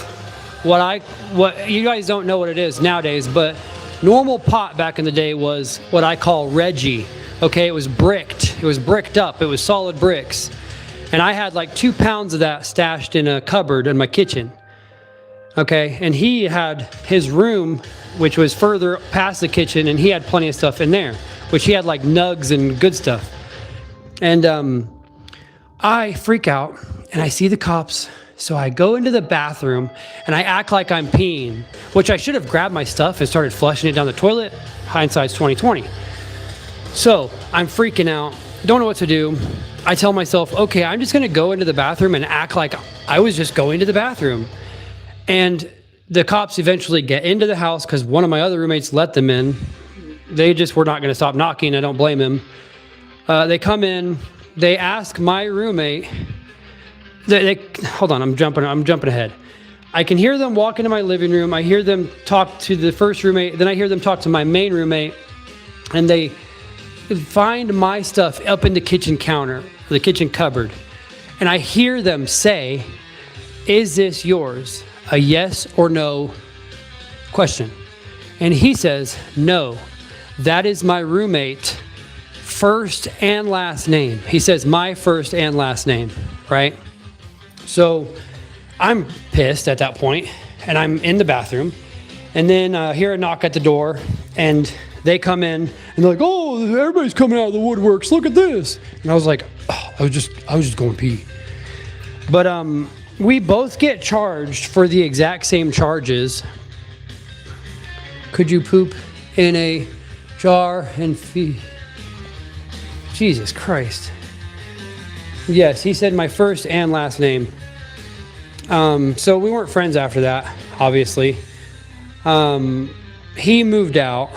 what you guys don't know what it is nowadays, but normal pot back in the day was what I call Reggie, okay? It was bricked. It was bricked up. It was solid bricks. And I had like 2 pounds of that stashed in a cupboard in my kitchen. Okay, and he had his room, which was further past the kitchen, and he had plenty of stuff in there, which he had like nugs and good stuff. And I freak out, and I see the cops, so I go into the bathroom, and I act like I'm peeing, which I should have grabbed my stuff and started flushing it down the toilet. Hindsight's 20/20. So I'm freaking out, don't know what to do. I tell myself, okay, I'm just gonna go into the bathroom and act like I was just going to the bathroom. And the cops eventually get into the house because one of my other roommates let them in. They just were not going to stop knocking. I don't blame him. They come in. They ask my roommate. Hold on. I'm jumping ahead. I can hear them walk into my living room. I hear them talk to the first roommate. Then I hear them talk to my main roommate, and they find my stuff up in the kitchen counter, the kitchen cupboard, and I hear them say, "Is this yours?" A yes or no question. And he says, no, that is my roommate, first and last name. He says my first and last name, right? So I'm pissed at that point, and I'm in the bathroom, and then hear a knock at the door, and they come in, and they're like, oh, everybody's coming out of the woodworks, look at this. And I was like, oh, I was just going pee. But we both get charged for the exact same charges. Could you poop in a jar and feed? Jesus Christ. Yes, he said my first and last name. So we weren't friends after that, obviously. He moved out,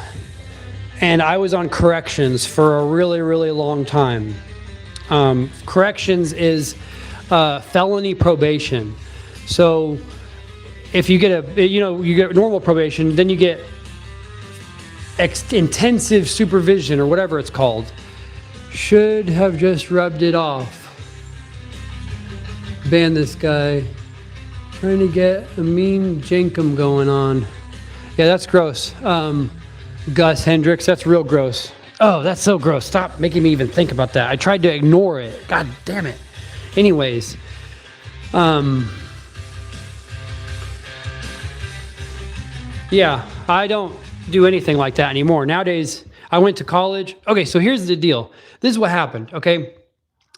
and I was on corrections for a really, really long time. Corrections is felony probation. So if you get you get normal probation, then you get intensive supervision or whatever it's called. Should have just rubbed it off. Ban this guy. Trying to get a mean jankum going on. Yeah, that's gross. Gus Hendricks, that's real gross. Oh, that's so gross. Stop making me even think about that. I tried to ignore it. God damn it. Anyways, yeah, I don't do anything like that anymore. Nowadays, I went to college. Okay, so here's the deal. This is what happened, okay?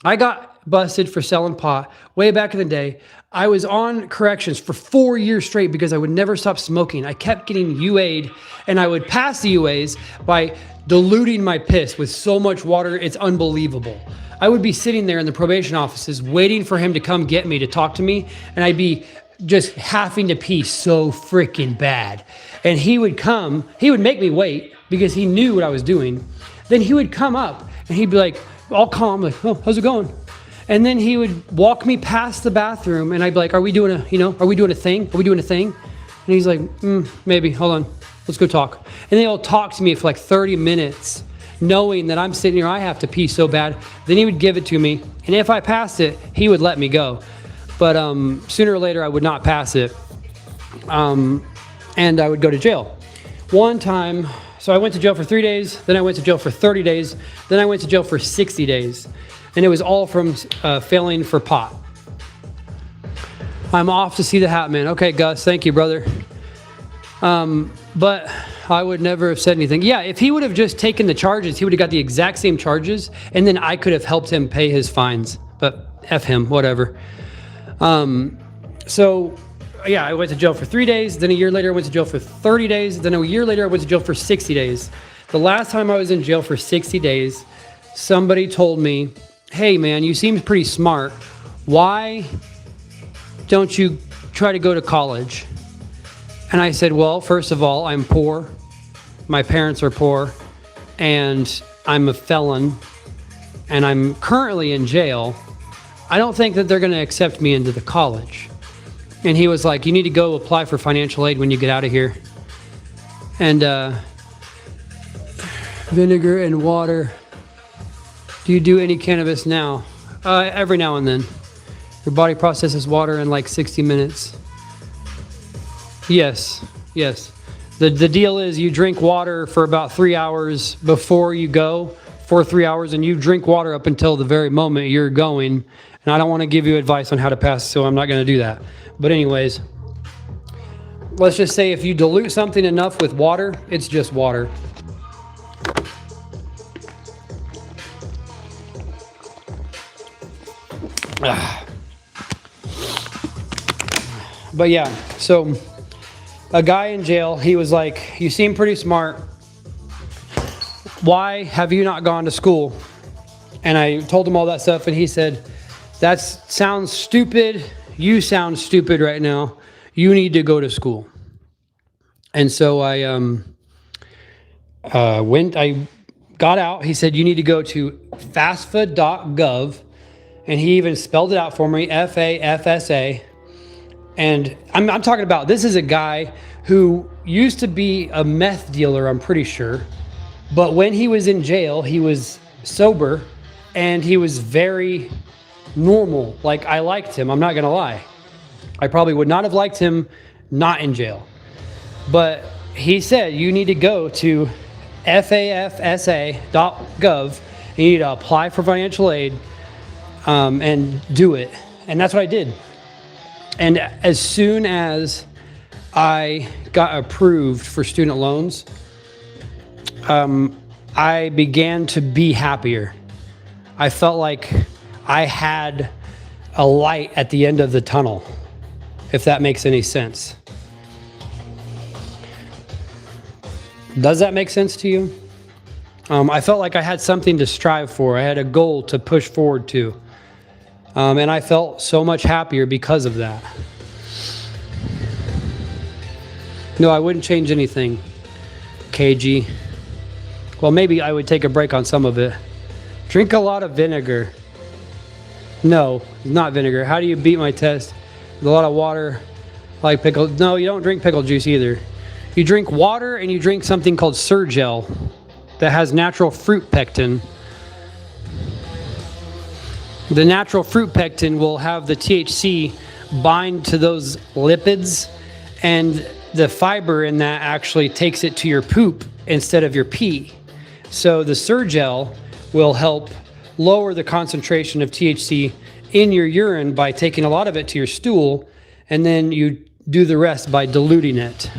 I got busted for selling pot way back in the day. I was on corrections for 4 years straight because I would never stop smoking. I kept getting UA'd, and I would pass the UAs by diluting my piss with so much water, it's unbelievable. I would be sitting there in the probation offices waiting for him to come get me to talk to me, and I'd be just having to pee so freaking bad. And he would come, he would make me wait because he knew what I was doing. Then he would come up and he'd be like, all calm, like, oh, how's it going? And then he would walk me past the bathroom and I'd be like, are we doing a thing? Are we doing a thing? And he's like, maybe, hold on, let's go talk. And they'll talk to me for like 30 minutes, knowing that I'm sitting here, I have to pee so bad. Then he would give it to me. And if I passed it, he would let me go. But sooner or later, I would not pass it. And I would go to jail. One time, so I went to jail for 3 days, then I went to jail for 30 days, then I went to jail for 60 days. And it was all from failing for pot. I'm off to see the Hat Man. Okay, Gus, thank you, brother. But I would never have said anything. Yeah, if he would have just taken the charges, he would have got the exact same charges, and then I could have helped him pay his fines. But F him, whatever. So, yeah, I went to jail for 3 days. Then a year later, I went to jail for 30 days. Then a year later, I went to jail for 60 days. The last time I was in jail for 60 days, somebody told me, hey, man, you seem pretty smart. Why don't you try to go to college? And I said, well, first of all, I'm poor. My parents are poor. And I'm a felon. And I'm currently in jail. I don't think that they're going to accept me into the college. And he was like, you need to go apply for financial aid when you get out of here. And vinegar and water. Do you do any cannabis now? Every now and then. Your body processes water in like 60 minutes. Yes. The deal is you drink water for about 3 hours before you go, for 3 hours, and you drink water up until the very moment you're going. And I don't want to give you advice on how to pass, so I'm not going to do that. But anyways, let's just say if you dilute something enough with water, it's just water. But yeah, so a guy in jail, he was like, you seem pretty smart. Why have you not gone to school? And I told him all that stuff, and he said, that sounds stupid. You sound stupid right now. You need to go to school. And so I got out. He said, you need to go to fafsa.gov. And he even spelled it out for me, FAFSA. And I'm talking about, this is a guy who used to be a meth dealer, I'm pretty sure. But when he was in jail, he was sober and he was very normal. Like, I liked him, I'm not gonna lie. I probably would not have liked him not in jail. But he said, you need to go to fafsa.gov. You need to apply for financial aid and do it. And that's what I did. And as soon as I got approved for student loans, I began to be happier. I felt like I had a light at the end of the tunnel, if that makes any sense. Does that make sense to you? I felt like I had something to strive for. I had a goal to push forward to. And I felt so much happier because of that. No, I wouldn't change anything, KG. Well, maybe I would take a break on some of it. Drink a lot of vinegar. No, not vinegar. How do you beat my test? With a lot of water, like pickle. No, you don't drink pickle juice either. You drink water and you drink something called Surgel that has natural fruit pectin. The natural fruit pectin will have the THC bind to those lipids, and the fiber in that actually takes it to your poop instead of your pee. So the Surgel will help lower the concentration of THC in your urine by taking a lot of it to your stool, and then you do the rest by diluting it.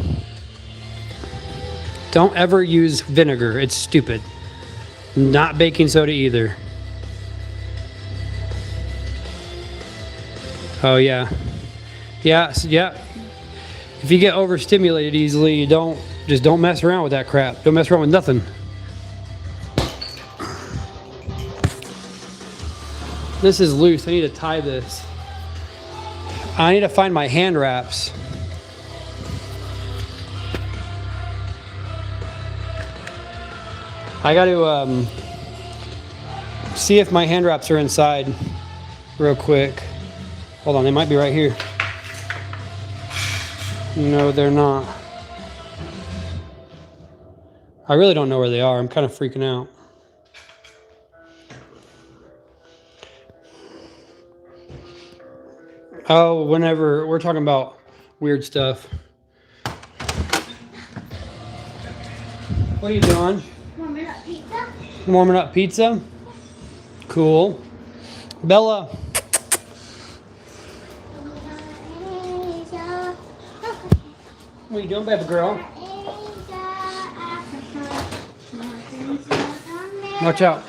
Don't ever use vinegar. It's stupid. Not baking soda either. Oh yeah. Yeah. If you get overstimulated easily, you don't mess around with that crap. Don't mess around with nothing. This is loose. I need to tie this. I need to find my hand wraps. I got to see if my hand wraps are inside real quick. Hold on, they might be right here. No, they're not. I really don't know where they are. I'm kind of freaking out. Oh, whenever we're talking about weird stuff. What are you doing? Warming up pizza. Warming up pizza? Cool. Bella. What are you doing, baby girl? Watch out.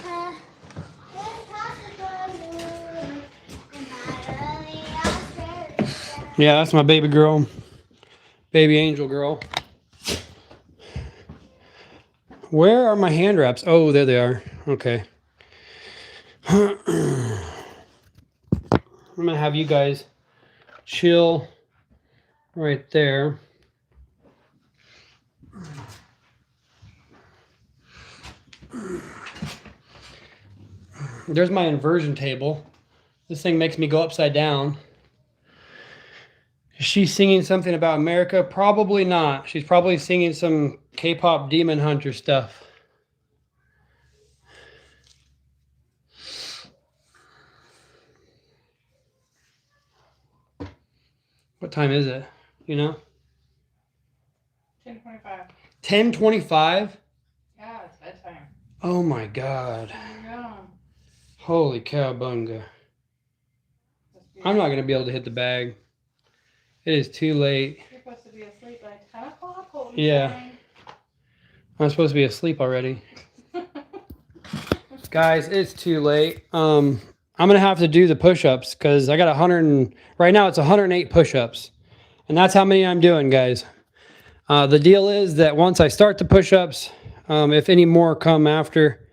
Yeah, that's my baby girl. Baby angel girl. Where are my hand wraps? Oh, there they are. Okay. I'm gonna have you guys chill right there. There's my inversion table. This thing makes me go upside down. Is she singing something about America? Probably not. She's probably singing some K-pop Demon Hunter stuff. What time is it? You know? 10:25. 10:25? Yeah, it's bedtime. Oh my God. Yeah. Holy cowabunga. I'm not going to be able to hit the bag. It is too late. You're supposed to be asleep by 10 o'clock? Yeah. I'm supposed to be asleep already. Guys, it's too late. I'm going to have to do the push-ups because I got right now it's 108 push-ups. And that's how many I'm doing, guys. The deal is that once I start the push-ups, if any more come after,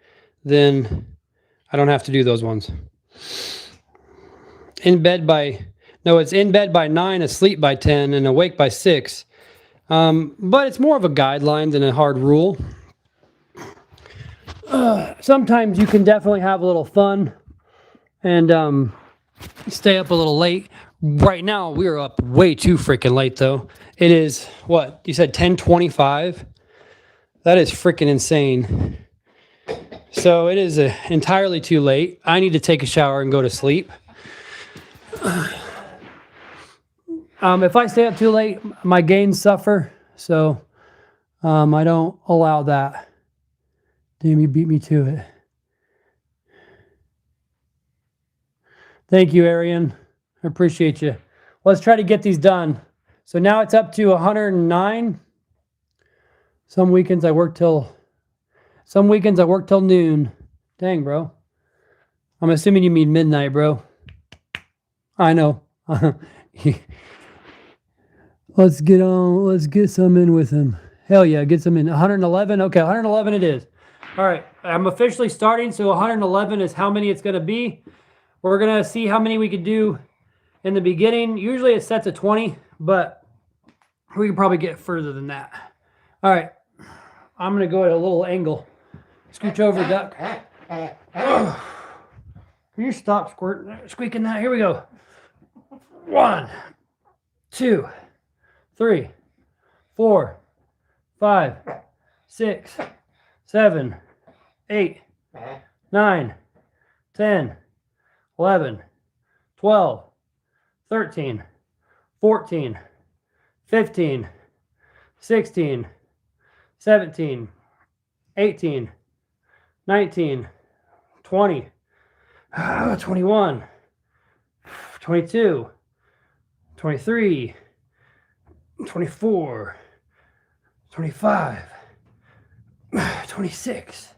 then I don't have to do those ones. It's in bed by 9, asleep by 10, and awake by 6. But it's more of a guideline than a hard rule. Sometimes you can definitely have a little fun and stay up a little late. Right now, we are up way too freaking late, though. It is, what? You said 10:25? That is freaking insane. So it is entirely too late. I need to take a shower and go to sleep. If I stay up too late, my gains suffer. So I don't allow that. Damn, you beat me to it. Thank you, Arian. I appreciate you. Let's try to get these done. So now it's up to 109. Some weekends I work till noon. Dang, bro. I'm assuming you mean midnight, bro. I know. Let's get some in with him. Hell yeah, get some in. 111? Okay, 111 it is. All right, I'm officially starting, so 111 is how many it's going to be. We're going to see how many we could do in the beginning. Usually it sets at 20, but we can probably get further than that. All right, I'm going to go at a little angle. Scooch over, duck. Can you stop squeaking that? Here we go. 1, 2, 3, 4, 5, 6, 7, 8, 9, 10, 11, 12, 13, 14, 15, 16, 17, 18, 19, 20, 21, 22, 23, 24, 25, 26,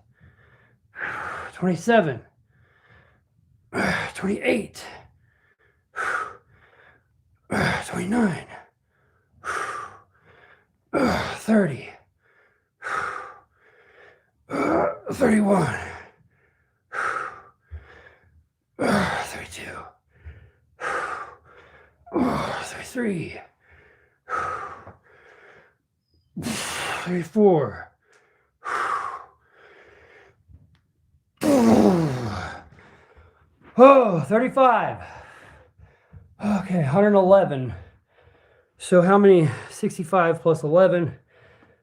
27, 28, 29, 30, 31, 32, 33, 34, oh, 35. Okay, 111. So how many? 65 plus 11.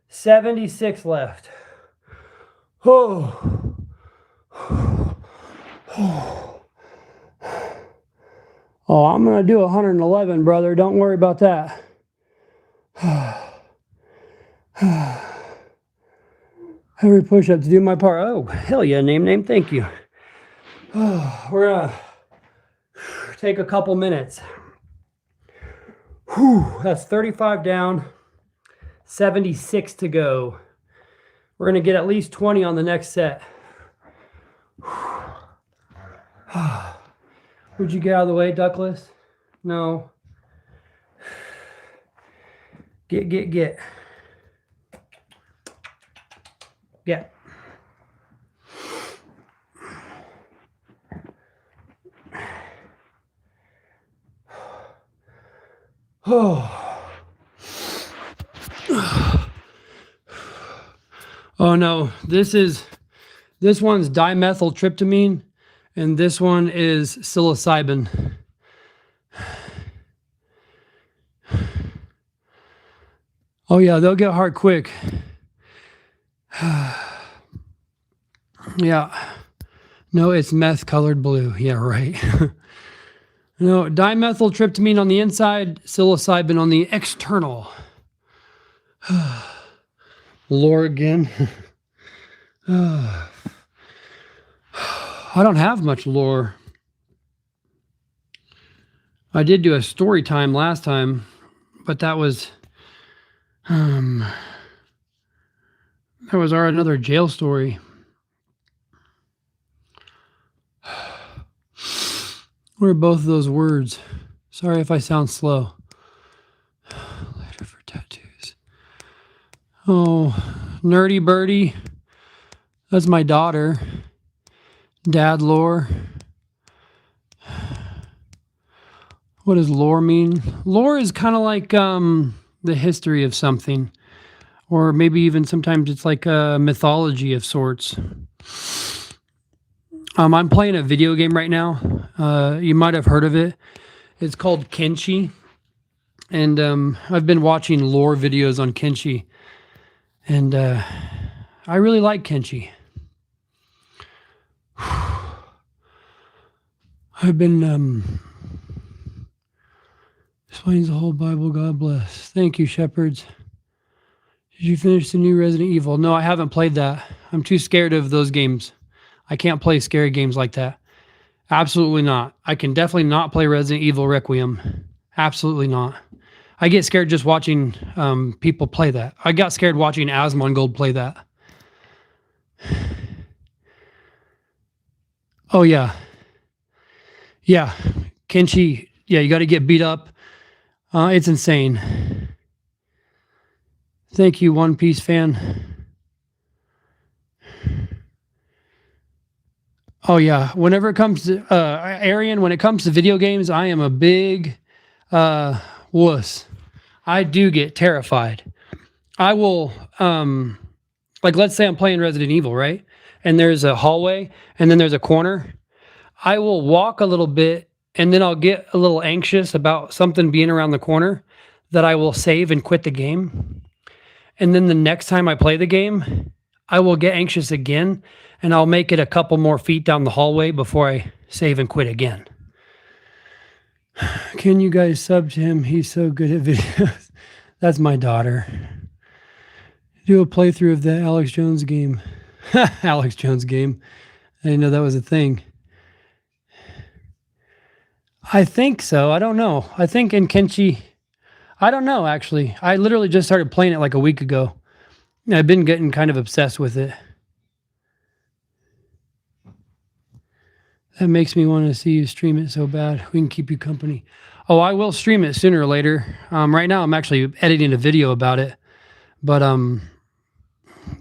76 left. Oh. Oh, I'm going to do 111, brother. Don't worry about that. Every push-up to do my part. Oh, hell yeah, name. Thank you. Oh, we're going to take a couple minutes. Whew, that's 35 down, 76 to go. We're going to get at least 20 on the next set. Would you get out of the way, Duckless? No. Get. Get. Oh. Oh no, this one's dimethyltryptamine and this one is psilocybin. Oh yeah, they'll get hard quick. Yeah. No, it's meth colored blue. Yeah, right. No, dimethyltryptamine on the inside, psilocybin on the external. Lore again. I don't have much lore. I did do a story time last time, but that was another jail story. What are both of those words? Sorry if I sound slow. Later for tattoos. Oh, nerdy birdie. That's my daughter. Dad lore. What does lore mean? Lore is kind of like the history of something. Or maybe even sometimes it's like a mythology of sorts. I'm playing a video game right now. You might have heard of it. It's called Kenshi. And I've been watching lore videos on Kenshi. And I really like Kenshi. I've been explains the whole Bible. God bless. Thank you, shepherds. Did you finish the new Resident Evil? No, I haven't played that. I'm too scared of those games. I can't play scary games like that. Absolutely not. I can definitely not play Resident Evil Requiem. Absolutely not. I get scared just watching people play that. I got scared watching Asmongold play that. Oh, yeah. Yeah. Kenshi, yeah, you got to get beat up. It's insane. Thank you, One Piece fan. Oh, yeah. Whenever it comes to, Arian, when it comes to video games, I am a big wuss. I do get terrified. I will, like, let's say I'm playing Resident Evil, right? And there's a hallway, and then there's a corner. I will walk a little bit, and then I'll get a little anxious about something being around the corner that I will save and quit the game. And then the next time I play the game, I will get anxious again, and I'll make it a couple more feet down the hallway before I save and quit again. Can you guys sub to him? He's so good at videos. That's my daughter. Do a playthrough of the Alex Jones game. Alex Jones game. I didn't know that was a thing. I think so. I don't know. I think in Kenchi, I don't know actually. I literally just started playing it like a week ago. I've been getting kind of obsessed with it. That makes me want to see you stream it so bad. We can keep you company. Oh, I will stream it sooner or later. Right now I'm actually editing a video about it. But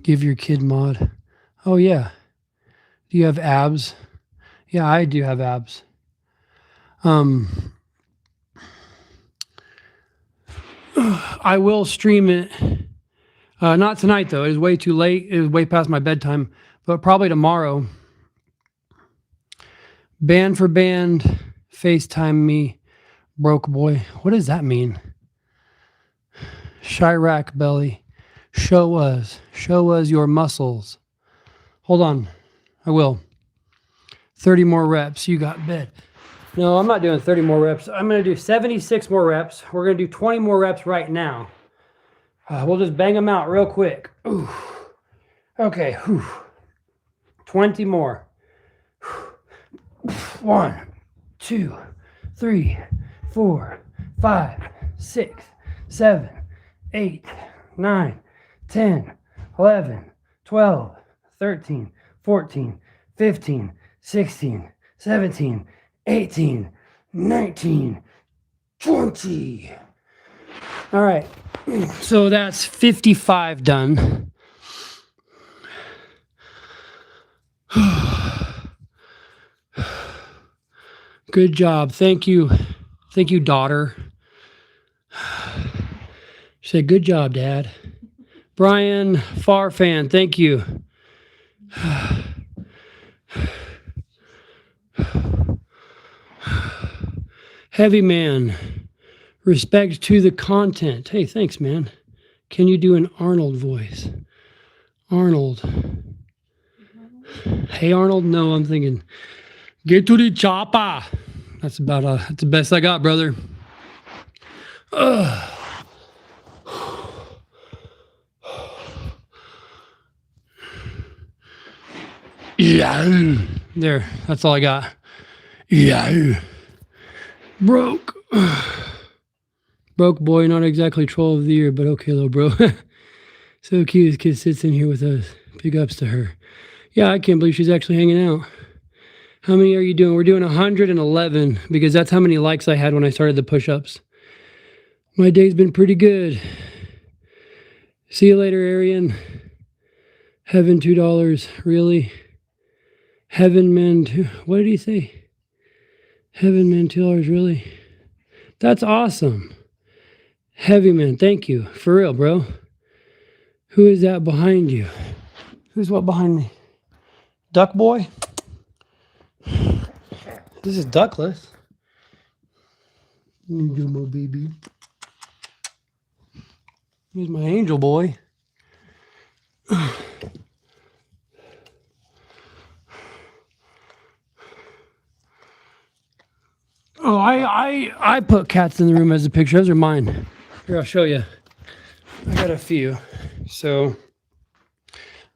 give your kid mod. Oh yeah. Do you have abs? Yeah, I do have abs. I will stream it. Not tonight though. It is way too late. It is way past my bedtime. But probably tomorrow. Band for band, FaceTime me, broke boy. What does that mean? Chirac belly. Show us your muscles. Hold on. I will. 30 more reps. You got bed. No, I'm not doing 30 more reps. I'm going to do 76 more reps. We're going to do 20 more reps right now. We'll just bang them out real quick. Ooh. Okay. Whew. 20 more. 1, 2, 3, 4, 5, 6, 7, 8, 9, 10, 11, 12, 13, 14, 15, 16, 17, 18, 19, 20. All right. So that's 55 done. Good job. Thank you. Thank you, daughter. She said, good job, Dad. Brian Farfan, thank you. Heavy man. Respect to the content. Hey, thanks, man. Can you do an Arnold voice? Arnold. Hey, Arnold. No, I'm thinking, get to the chopper. That's that's the best I got, brother. Yeah. There. That's all I got. Yeah. Broke. Broke boy, not exactly troll of the year, but okay, little bro. So cute. This kid sits in here with us. Big ups to her. Yeah, I can't believe she's actually hanging out. How many are you doing? We're doing 111 because that's how many likes I had when I started the push-ups. My day's been pretty good. See you later, Arian. Heaven, $2. Really? Heaven, man, what did he say? Heaven, man, $2. Really? That's awesome. Heavy, man, thank you. For real, bro. Who is that behind you? Who's what behind me? Duck boy? This is duckless. You do my baby. Here's my angel boy. Oh, I put cats in the room as a picture. Those are mine. Here, I'll show you. I got a few. So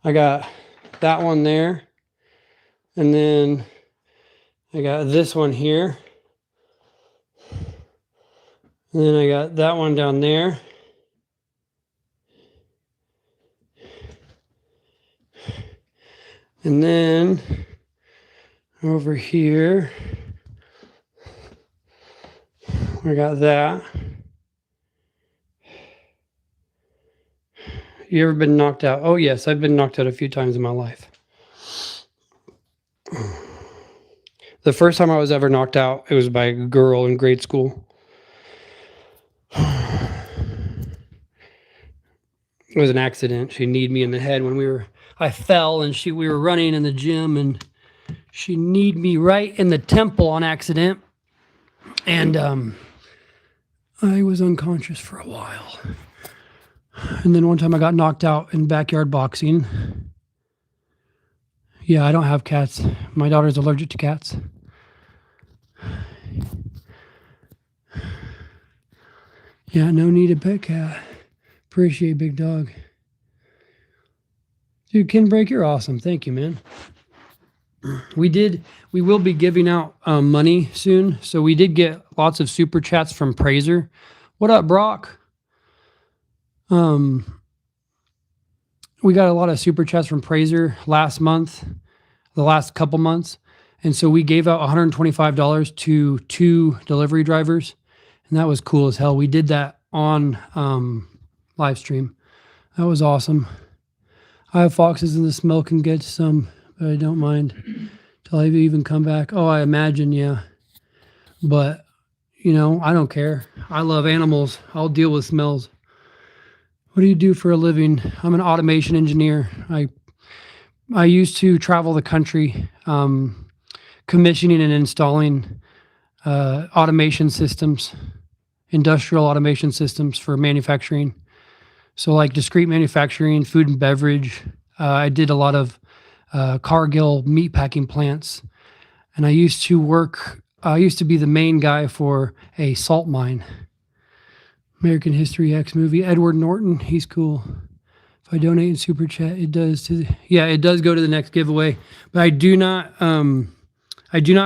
I got that one there. And then I got this one here. And then I got that one down there. And then over here, we got that. You ever been knocked out? Oh, yes, I've been knocked out a few times in my life. The first time I was ever knocked out, it was by a girl in grade school. It was an accident. She kneed me in the head when I fell and we were running in the gym and she kneed me right in the temple on accident. And I was unconscious for a while. And then one time I got knocked out in backyard boxing. Yeah, I don't have cats. My daughter's allergic to cats. Yeah, no need a pet cat. Appreciate big dog. Dude, Ken Break, you're awesome. Thank you, man. We will be giving out money soon. So we did get lots of super chats from Praiser. What up, Brock? We got a lot of super chats from Praiser last month, the last couple months. And so we gave out $125 to 2 delivery drivers. And that was cool as hell. We did that on live stream. That was awesome. I have foxes in the smell can get some, but I don't mind till I even come back. Oh, I imagine, yeah. But, you know, I don't care. I love animals. I'll deal with smells. What do you do for a living? I'm an automation engineer. I used to travel the country commissioning and installing automation systems, industrial automation systems for manufacturing. So like discrete manufacturing, food and beverage. I did a lot of Cargill meat packing plants. And I used to be the main guy for a salt mine. American History X movie. Edward Norton, he's cool. If I donate in Super Chat, it does it does go to the next giveaway. But I do not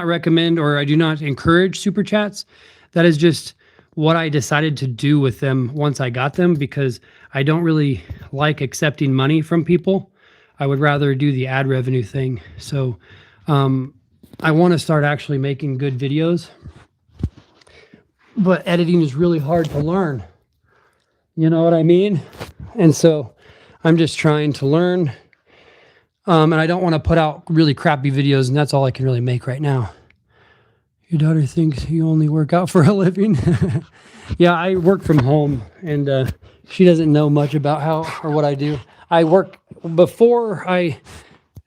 recommend or I do not encourage Super Chats. That is just what I decided to do with them once I got them, because I don't really like accepting money from people. I would rather do the ad revenue thing. So I want to start actually making good videos, but editing is really hard to learn. You know what I mean? And so I'm just trying to learn. And I don't want to put out really crappy videos, and that's all I can really make right now. Your daughter thinks you only work out for a living. Yeah, I work from home, and she doesn't know much about how or what I do. I work before I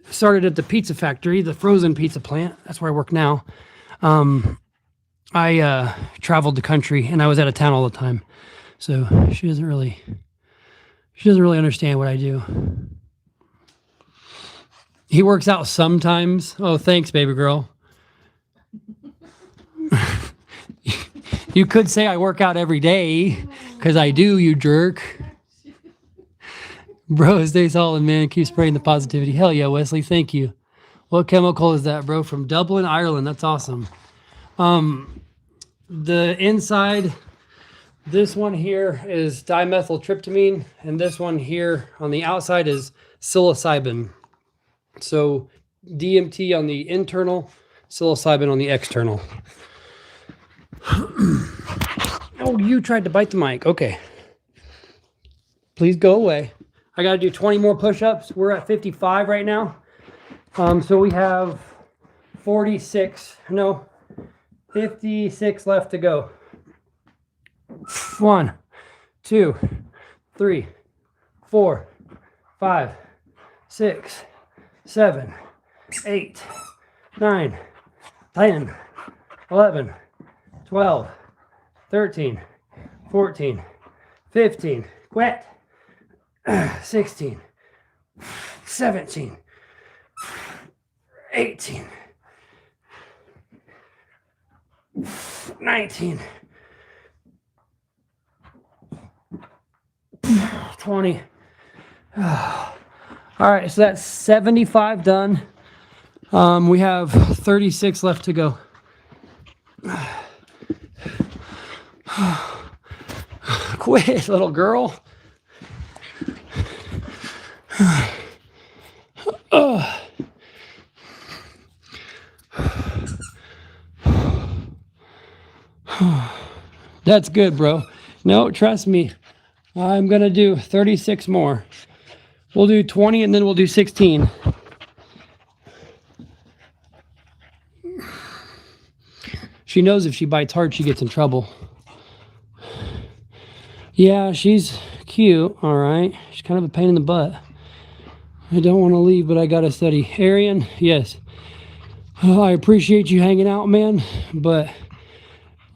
started at the pizza factory, the frozen pizza plant. That's where I work now. I traveled the country, and I was out of town all the time. So she doesn't really understand what I do. He works out sometimes. Oh, thanks, baby girl. You could say I work out every day, because I do, you jerk. Bro, stay solid, man. Keep spreading the positivity. Hell yeah, Wesley. Thank you. What chemical is that, bro? From Dublin, Ireland. That's awesome. The inside, this one here is dimethyltryptamine, and this one here on the outside is psilocybin. So DMT on the internal, psilocybin on the external. Oh, you tried to bite the mic. Okay. Please go away. I got to do 20 more push-ups. We're at 55 right now. So we have 56 left to go. 1, 2, 3, 4, 5, 6, 7, 8, 9, 10, 11, 12, 13, 14, 15, quit, 16, 17, 18, 19, 20. All right, so that's 75 done. We have 36 left to go. Quit, little girl. That's good, bro. No, trust me. I'm going to do 36 more. We'll do 20 and then we'll do 16. She knows if she bites hard, she gets in trouble. Yeah, she's cute, all right. She's kind of a pain in the butt. I don't want to leave, but I got to study. Arian, yes. I appreciate you hanging out, man, but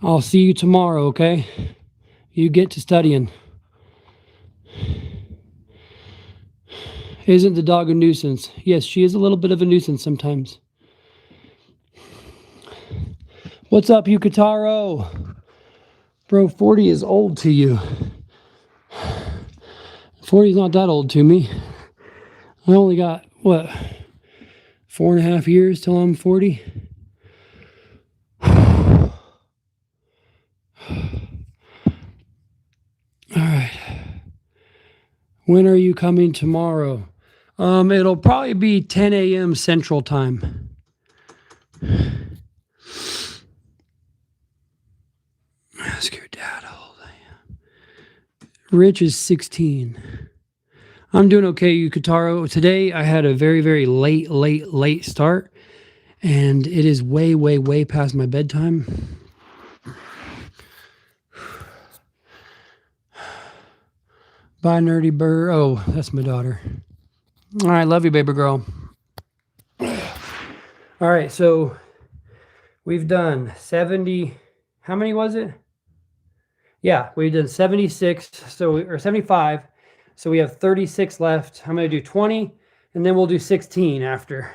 I'll see you tomorrow, okay? You get to studying. Isn't the dog a nuisance? Yes, she is a little bit of a nuisance sometimes. What's up, Yukataro? Bro, 40 is old to you. 40 is not that old to me. I only got, what, 4.5 years till I'm 40? All right. When are you coming tomorrow? It'll probably be 10 a.m. Central Time. Ask your dad how old I am. Rich is 16. I'm doing okay, Yukataro. Today I had a very, very late start, and it is way past my bedtime. Bye, Nerdy Burr. Oh, that's my daughter. All right, love you, baby girl. All right, so we've done 70. How many was it? Yeah, we've done 76, or 75. So we have 36 left. I'm going to do 20, and then we'll do 16 after.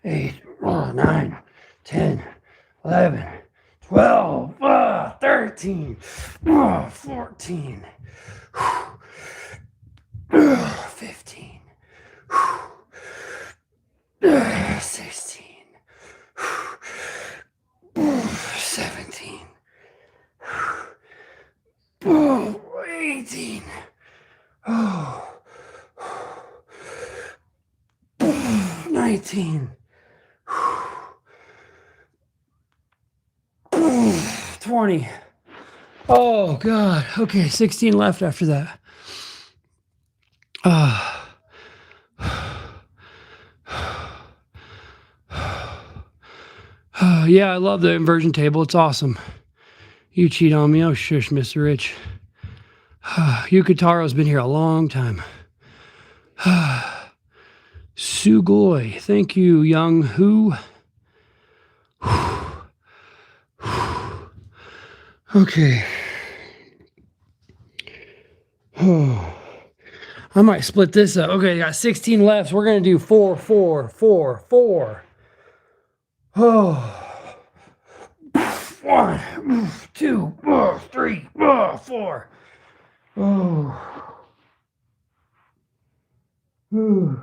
Eight, 9, 10, 11, 12, 13, 14, 15, 16, 17, 18, 19, 20. Oh, God. Okay, 16 left after that. Yeah, I love the inversion table. It's awesome. You cheat on me. Oh, shush, Mr. Rich. Yukataro's been here a long time. Sugoi. Thank you, Young Who. Okay. Oh, I might split this up. Okay, I got 16 left. So we're going to do 4, 4, 4, 4. Oh. 1, 2, 3, 4. Oh. Ooh.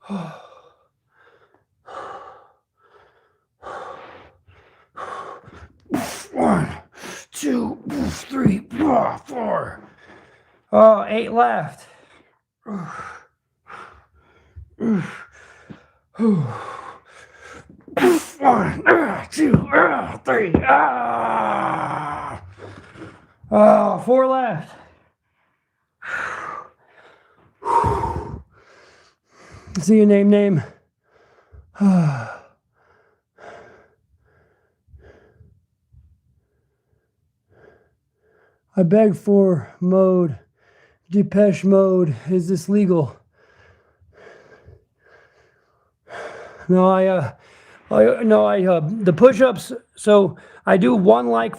Oh. 1, 2, 3, 4. Oh, 8 left. 1, 2, 3. Oh, 4 left. See your name. I beg for mode. Depeche Mode. Is this legal? No, the push-ups. So I do one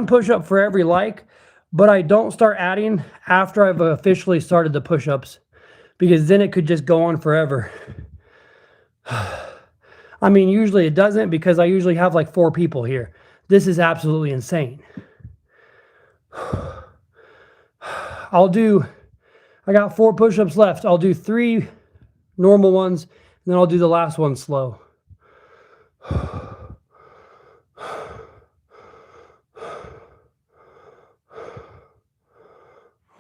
push-up for every like, but I don't start adding after I've officially started the push-ups, because then it could just go on forever. I mean, usually it doesn't, because I usually have like 4 people here. This is absolutely insane. I got 4 push-ups left. I'll do 3 normal ones, and then I'll do the last one slow.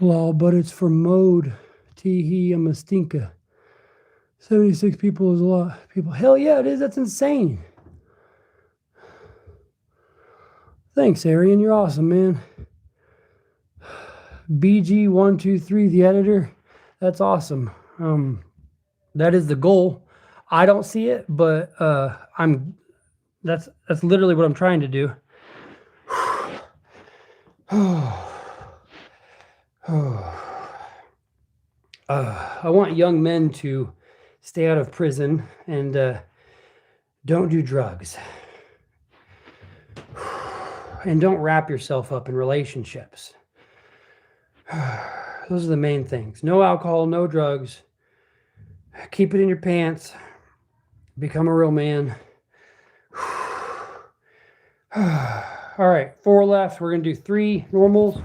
Lol, but it's for mode. Teehee, I'm a stinker. 76 people is a lot of people. Hell yeah, it is. That's insane. Thanks, Arian. You're awesome, man. BG123, the editor. That's awesome. That is the goal. I don't see it, but that's literally what I'm trying to do. I want young men to stay out of prison and don't do drugs. And don't wrap yourself up in relationships. Those are the main things. No alcohol, no drugs. Keep it in your pants. Become a real man. All right, 4 left. We're going to do 3 normals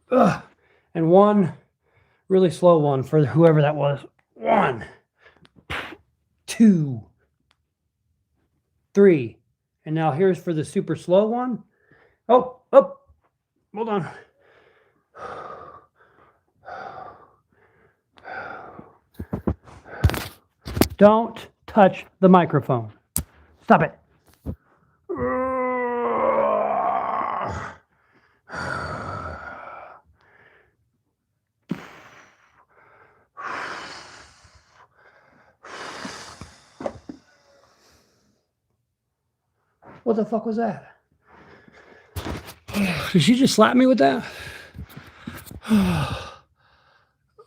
and 1 really slow one for whoever that was. 1, 2, 3. And now here's for the super slow one. Oh, hold on. Don't touch the microphone. Stop it. What the fuck was that? Did she just slap me with that?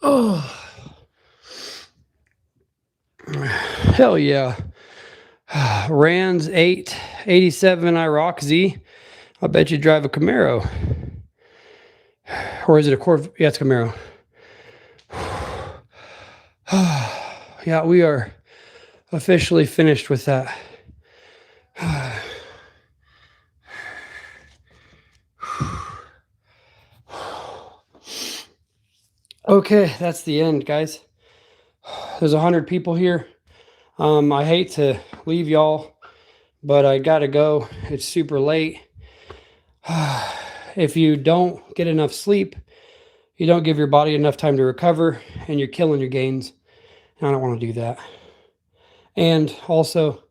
Oh. Hell yeah. Rands 887 Iraq Z. I bet you drive a Camaro. Or is it a Corvette? Yeah, it's Camaro. Yeah, we are officially finished with that. Okay, that's the end, guys. There's 100 people here. I hate to leave y'all, but I gotta go. It's super late. If you don't get enough sleep, you don't give your body enough time to recover, and you're killing your gains. And I don't want to do that. And also,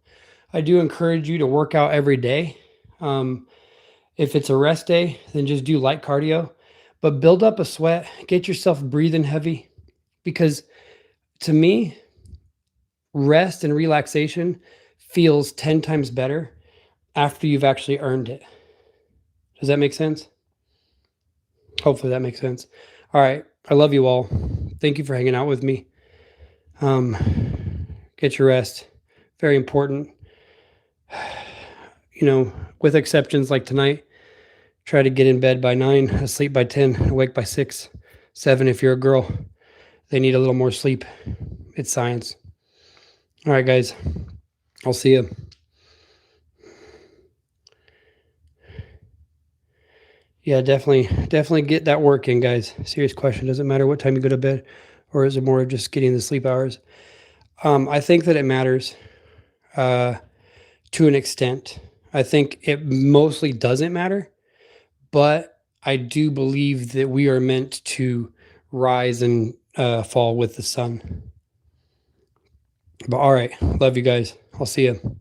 I do encourage you to work out every day. If it's a rest day, then just do light cardio, but build up a sweat, get yourself breathing heavy, because to me, rest and relaxation feels 10 times better after you've actually earned it. Does that make sense? Hopefully that makes sense. All right. I love you all. Thank you for hanging out with me. Get your rest. Very important. You know, with exceptions like tonight, try to get in bed by 9, asleep by 10, awake by 6, 7 if you're a girl. They need a little more sleep. It's science. All right, guys. I'll see you. Yeah, definitely get that work in, guys. Serious question. Does it matter what time you go to bed, or is it more of just getting the sleep hours? I think that it matters to an extent. I think it mostly doesn't matter, but I do believe that we are meant to rise and fall with the sun. But all right, love you guys. I'll see you.